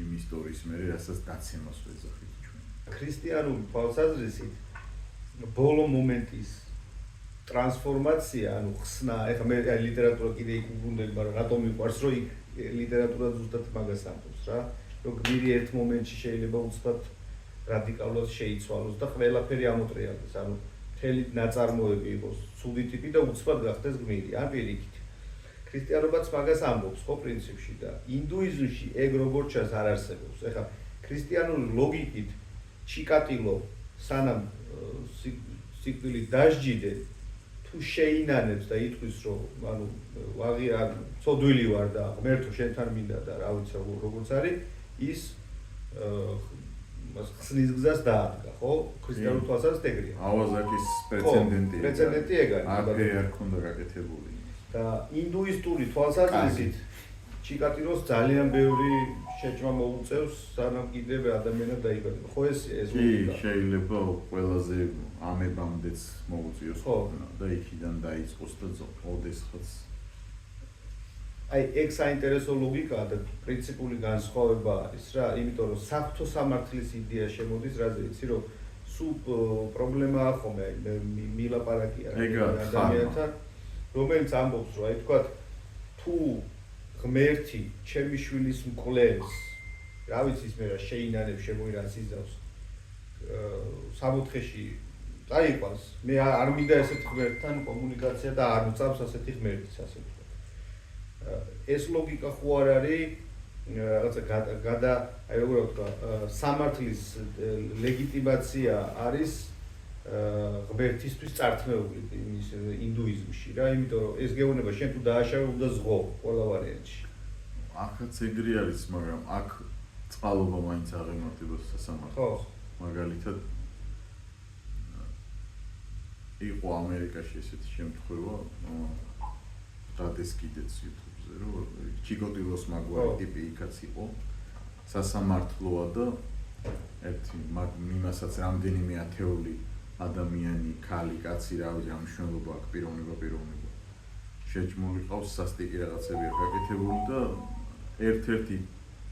Speaker 1: იმ ისტორიის მერე, რასაც დაცემას ვეძახით ჩვენ.
Speaker 2: ქრისტიანული თვალსაზრისით ბოლო მომენტის ტრანსფორმაცია, ანუ ხსნა, ეხლა მე ლიტერატურა კიდე იქ უბრუნდელი, მაგრამ რატომ მიყვარს, რომ იქ ლიტერატურა ზუსტად მაგას ამბობს რა, რომ გმირი ერთ მომენტში შეიძლება უცბად რადიკალურად შეიცვალოს და ყველაფერი ამოტრიალდეს, ანუ მთელი ნაწარმოები იყოს ცუდი ტიპი და უცბად გახდეს გმირი, ან პირიქით. ქრისტიანობაც მაგას ამბობს ხო პრინციპში და ინდუიზმში ეგ როგორც ჩანს არ არსებობს. ეხლა ქრისტიანული ლოგიკით ჩიკატილო სანამ სიკვდილით დასჯიდე თუ შეინანებს და იტყვის რომ ანუ ვაღია ცოდვილი ვარ და ღმერთო შენთან მინდა და რა ვიცი როგორც არის ის ხსნის გზას დაადგა ხო ქრისტიანულ თვალსაზრისით ეგრეა.
Speaker 1: ავაზაკის პრეცედენტი.
Speaker 2: პრეცედენტი ეგ არის.
Speaker 1: აქ არ ქონდა გაკეთებული.
Speaker 2: და ინდუისტური თვალსაზრისით ჩიკატილოს ძალიან ბევრი შეჭმა მოუწევს სანამ კიდევ ადამიანად დაიბადება. ხო ეს
Speaker 1: კი შეიძლება ყველაზე ამებამდეც მოუწიოს და იქიდან დაიწყოს და ოდესღაც
Speaker 2: აი ეგ საინტერესო ლოგიკაა და პრინციპული განსხვავება არის რა, იმიტომ რომ საღვთო სამართლის იდეა შემოდის რაზე იცი რომ სულ პრობლემაა ხომ მილაპარაკია ადამიანთან რომელიც ამბობს რომ აი თქვა თუ ღმერთი ჩემი შვილის მკვლელს რა ვიცი ის მე რა შეინანებს შემოირას იზავს სამოთხეში დაიყვანს მე არ მინდა ესეთ ღმერთთან კომუნიკაცია და არ მწამს ასეთი ღმერთის ასე ეს ლოგიკა ხო არ არის რაღაცა გადა აი როგორ ვთქვა სამართლის ლეგიტიმაცია არის ღმერთისთვის წართმეული იმის ინდუიზმში რა იმიტომ რომ ეს გეუბნება შენ თუ დააშავე უნდა ზღო ყველა ვარიანტში
Speaker 1: აქაც ეგრე არის მაგრამ აქ წყალობა მაინც აღემართება სასამართლოს მაგალითად იყო ამერიკაში ესეთი შემთხვევა დადეს კიდეც YouTube-ზე რომ ჩიკოტილოს მაგვარი ტიპი იქაც იყო სასამართლოა და ერთი იმასაც რამდენიმე ათეული ადამიანი, ქალი, კაცი, რა ვიცი, ამ მნიშვნელობა აქვს პიროვნება. შეჭმული ყავს სასტიკი რაღაცები გაკეთებული და ერთ-ერთი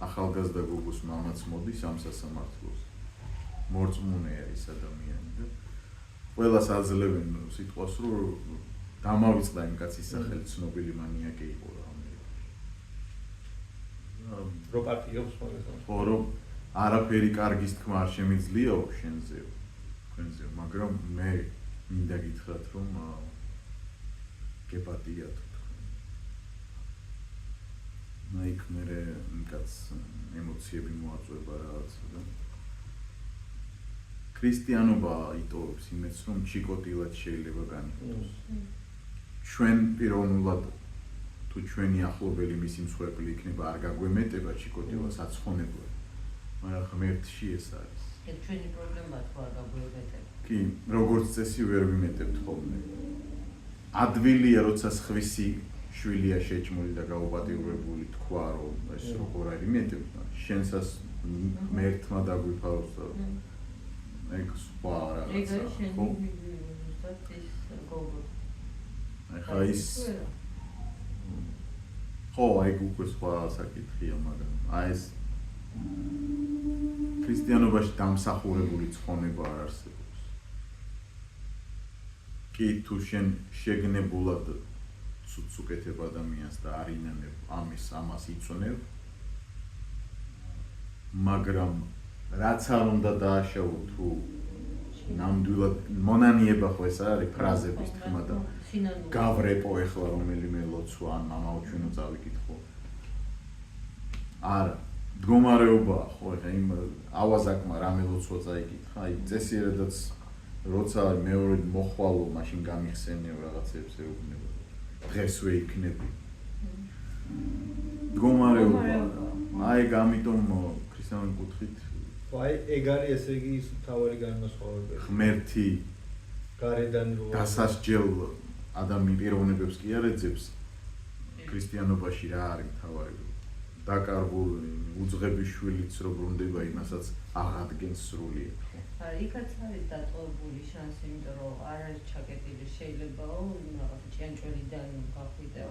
Speaker 1: ახალგაზრდა გოგოს მამაც მოდის ამ სასამართლოს. მორწმუნეა ის ადამიანი და ყველას აძლევენ სიტყვას, რომ დამავიწყდა იმ კაცის სახელი ცნობილი მანიაკი იყო რა ამერიკაში.
Speaker 2: რო პარტიობს მაგასთან.
Speaker 1: ხო, რომ არაფერი კარგის თქმა არ შემიძლიაო შენზე. მაგრამ მე მინდა გითხრათ რომ გეპატიათ თქვენ. იქ მე კაც ემოციები მოაწვევა რაღაცა და ქრისტიანობა იტოვებს იმეც რომ ჩიკოტილად შეიძლება განიხილოს. ჩვენ პიროვნულად თუ ჩვენი ახლობელი მისი მსხვერპლი იქნება არ გაგვემეტება ჩიკოტილას აცხონებლად. მაგრამ ღმერთში ეს არის.
Speaker 6: ჩვენი პრობლემაა თუ არ გაგვემეტება.
Speaker 1: კი, როგორც წესი ვერ ვიმეტებთ ხოლმე. ადვილია როცა სხვისი შვილია შეჭმული და გაუპატიურებული თქვა რომ ეს როგორ არ იმეტებთ, შენსაც ღმერთმა დაგვიფაროს და ეგ სხვა რაღაცა.
Speaker 6: ეგ შენი ზუსტად ის გოგო.
Speaker 1: ახლა ის ხო, აი უკვე სხვა საკითხია, მაგრამ აი ეს ქრისტიანობაში დამსახურებული ცხონება არ არსებობს. კი თუ შენ შეგნებულად ცუდს უკეთებ ადამიანს და არ ინანებ ამას იწონებ, მაგრამ რაც არ უნდა დააშავო თუ ნამდვილად მონანიება ხო ეს არის ფრაზების თქმა და
Speaker 6: სინონიმი.
Speaker 1: გავრეპო ეხლა რომელიმე ლოცვა ან მამაო ჩვენო წავიკითხო. არა, მდგომარეობა ხო ეხლა იმ ავაზაკმა რამე ლოცვა წაიკითხა, აი წესიერადაც როცა მეორე მოხვალო, მაშინ გამიხსენიო რაღაცებს ეუბნება. დღესვე იქნები. მდგომარეობა. აი ამიტომ ქრისტიანული კუთხით
Speaker 2: აი ეგ არის ესე იგი ის თავარი განმასხვავებელი.
Speaker 1: ღმერთი
Speaker 2: გარედან რო
Speaker 1: დასასჯელ ადამიანის პიროვნებებს კი არ ეძებს ქრისტიანობაში რა არის თავარი დაკარგული უძღების შვილიც რო ბრუნდება იმასაც აღადგენს სრულიად ხო
Speaker 6: არა, იქაც არის დატოვებული შანსი, იმიტომ რომ არ არის ჩაკეტილი, შეიძლებაო რაღაც ჭიანჭველიდან გახვიდე.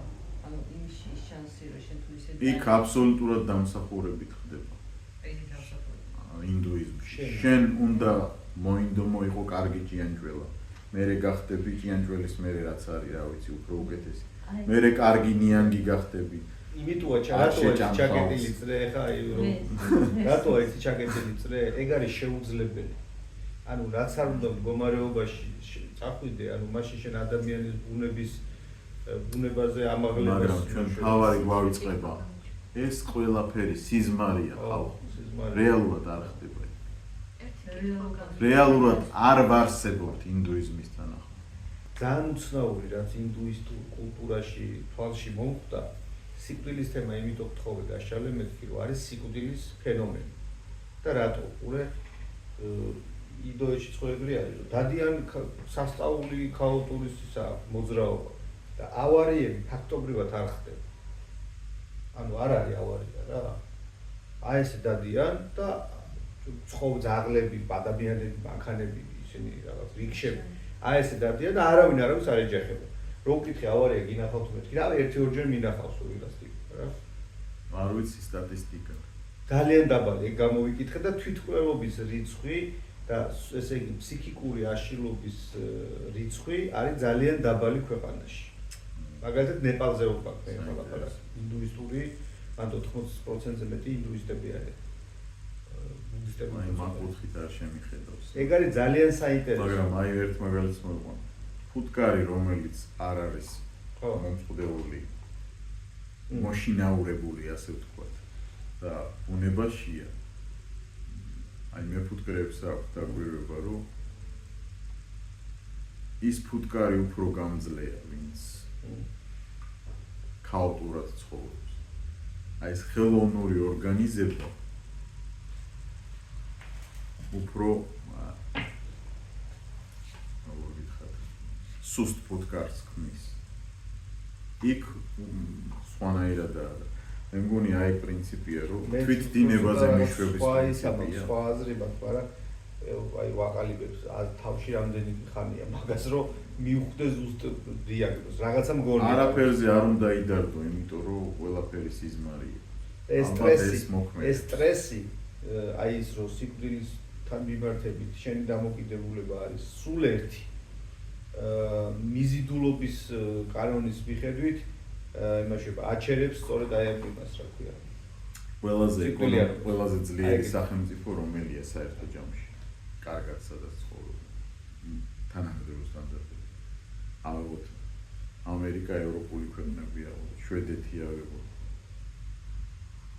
Speaker 6: ანუ იმში შანსი რომ შენ თუ ისე
Speaker 1: იქ აბსოლუტურად დამსახურებით ხდება
Speaker 6: ეს დამსახურება.
Speaker 1: ინდუიზმში შენ უნდა მოინდომო იყო კარგი ჭიანჭველა მერე გახდები ჭიანჭველის მერე რაც არის რა ვიცი უფრო უკეთესი მერე კარგი ნიანგი გახდები
Speaker 2: იმიტოა ჩაკეტილი წრე ხა აი რომ რატოა ეს ჩაკეტილი წრე ეგ არის შეუძლებელი ანუ რაც არ უნდა მდგომარეობაში წახვიდე ანუ მაშინ შენ ადამიანის ბუნებაზე ამაღლებას
Speaker 1: მაგრამ ჩვენ თავარი გვავიწყება ეს ყველაფერი სიზმარია ხალხო რეალურად არ ხდება რეალურად არ ვარსებობთ ინდუიზმის თანახმად
Speaker 2: ძალიან უცნაური რაც ინდუისტურ კულტურაში თვალში მომხვდა სიკვდილის თემა იმიტომ გთხოვე გაშალე მეთქი რომ არის სიკვდილის ფენომენი და რატო ყურე იდოეში ცხოვრები არის რომ დადიან სასწაული ქაოტური მოძრაობა და ავარიები ფაქტობრივად არ ხდება ანუ არ არის ავარია რა აი ესე დადიან და ძაღლები, ადამიანები, მანქანები ისინი რაღაც რიქშები აი ესე დადიან და არავინ არავის არ ეჯახება რო ვკითხე ავარია გინახავთ მეთქი რა ერთი ორჯერ მინახავს უილას ტიპი რა
Speaker 1: არ ვიცი სტატისტიკა
Speaker 2: ძალიან დაბალი ეგ გამოვიკითხე და თვითმკვლელობის რიცხვი და ესე იგი ფსიქიკური აშლილობის რიცხვი არის ძალიან დაბალი ქვეყანაში მაგალითად ნეპალზე ვყავთ მე ახლა ინდუისტური ან 80%-ზე მეტი ინდუისტები არიან ბუდისტები
Speaker 1: აი მაგუთხით არ შემიხედავს
Speaker 2: ეგ არის ძალიან საინტერესო
Speaker 1: მაგრამ აი ერთ მაგალითს მოვიყვან ფუტკარი რომელიც არ არის მომწყვდეული მოშინაურებული ასე ვთქვათ და ბუნებაშია აი მე ფუტკრებს აქვს დაგვირება რომ ის ფუტკარი უფრო გამძლეა ვინც ქაოტურად ცხოვრობს აი ეს ხელოვნური ორგანიზება უფრო სუსტ ფუტკარს ქმნის იქ სხვანაირად არის მე მგონი აი პრინციპია რომ თვითდინებაზე მიშვების პრინციპია
Speaker 2: სხვა აზრებად მაგრამ აი ვაყალიბებს თავში რამდენი ხანია მაგას რომ მიუხვდე ზუსტ დიაგნოზს რაღაცა მგონია
Speaker 1: არაფერზე არ უნდა იდარდო იმიტომ რომ ყველაფერი სიზმარია
Speaker 2: ეს სტრესი აი ის რომ სიკვდილისთან მიმართებით შენი დამოკიდებულება არის სულ ერთი მიზიდულობის კანონის მიხედვით იმაში აჩერებს სწორედ აი ამ იმას რა ქვია
Speaker 1: ყველაზე ძლიერი სახელმწიფო რომელია საერთო ჯამში კარგად სადაც ცხოვრობს თანამედროვე სტანდარტები ალბათ ამერიკა ევროპული ქვეყნებია შვედეთია ვიღო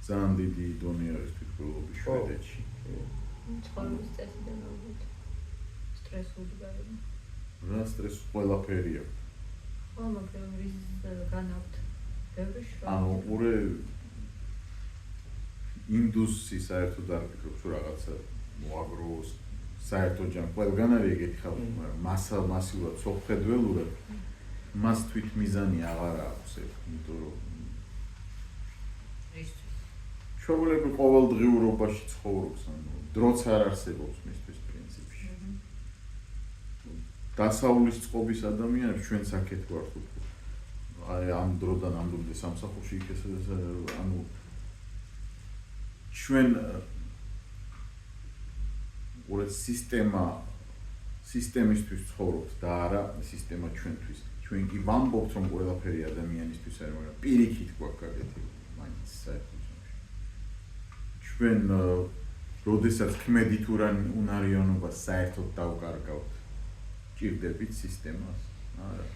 Speaker 1: ძალიან დიდი დონე არის თვითმკვლელობის შვედეთში
Speaker 7: ცხოვრების წესიდან ალბათ სტრესული გარემო
Speaker 1: რა სტრესი ყველაფერი აქვს
Speaker 7: ხო მაგრამ რის განაქვთ ბევრი შრომა
Speaker 1: ანუ ყურე ინდუსი საერთოდ არ ფიქრობს რომ რაღაცა მოაგროს საერთო ჯამში ყველგან არის ეგეთი ხალხი მაგრამ მასიურად სოფხედველურად მას თვითმიზანი აღარ აქვს იმიტომ რომ ჩვეულებრივ ყოველდღიურობაში ცხოვრობს ანუ დროც არ არსებობს მისთვის პრინციპში დასავლის წყობის ადამიანებს ჩვენც აქეთ გვაქვს უფრო აი ამ დროდან ამ დრომდე სამსახურში იქ ეს ანუ ჩვენ უბრალოდ სისტემისთვის ცხოვრობთ და არა სისტემა ჩვენთვის ჩვენ კი ვამბობთ რომ ყველაფერი ადამიანისთვის არის მაგრამ პირიქით გვაქვს გაკეთებული მაინც საერთოდ ჩვენ როდესაც ქმედით უნარიანობას საერთოდ დავკარგავთ, ჭირდებით სისტემას? არა.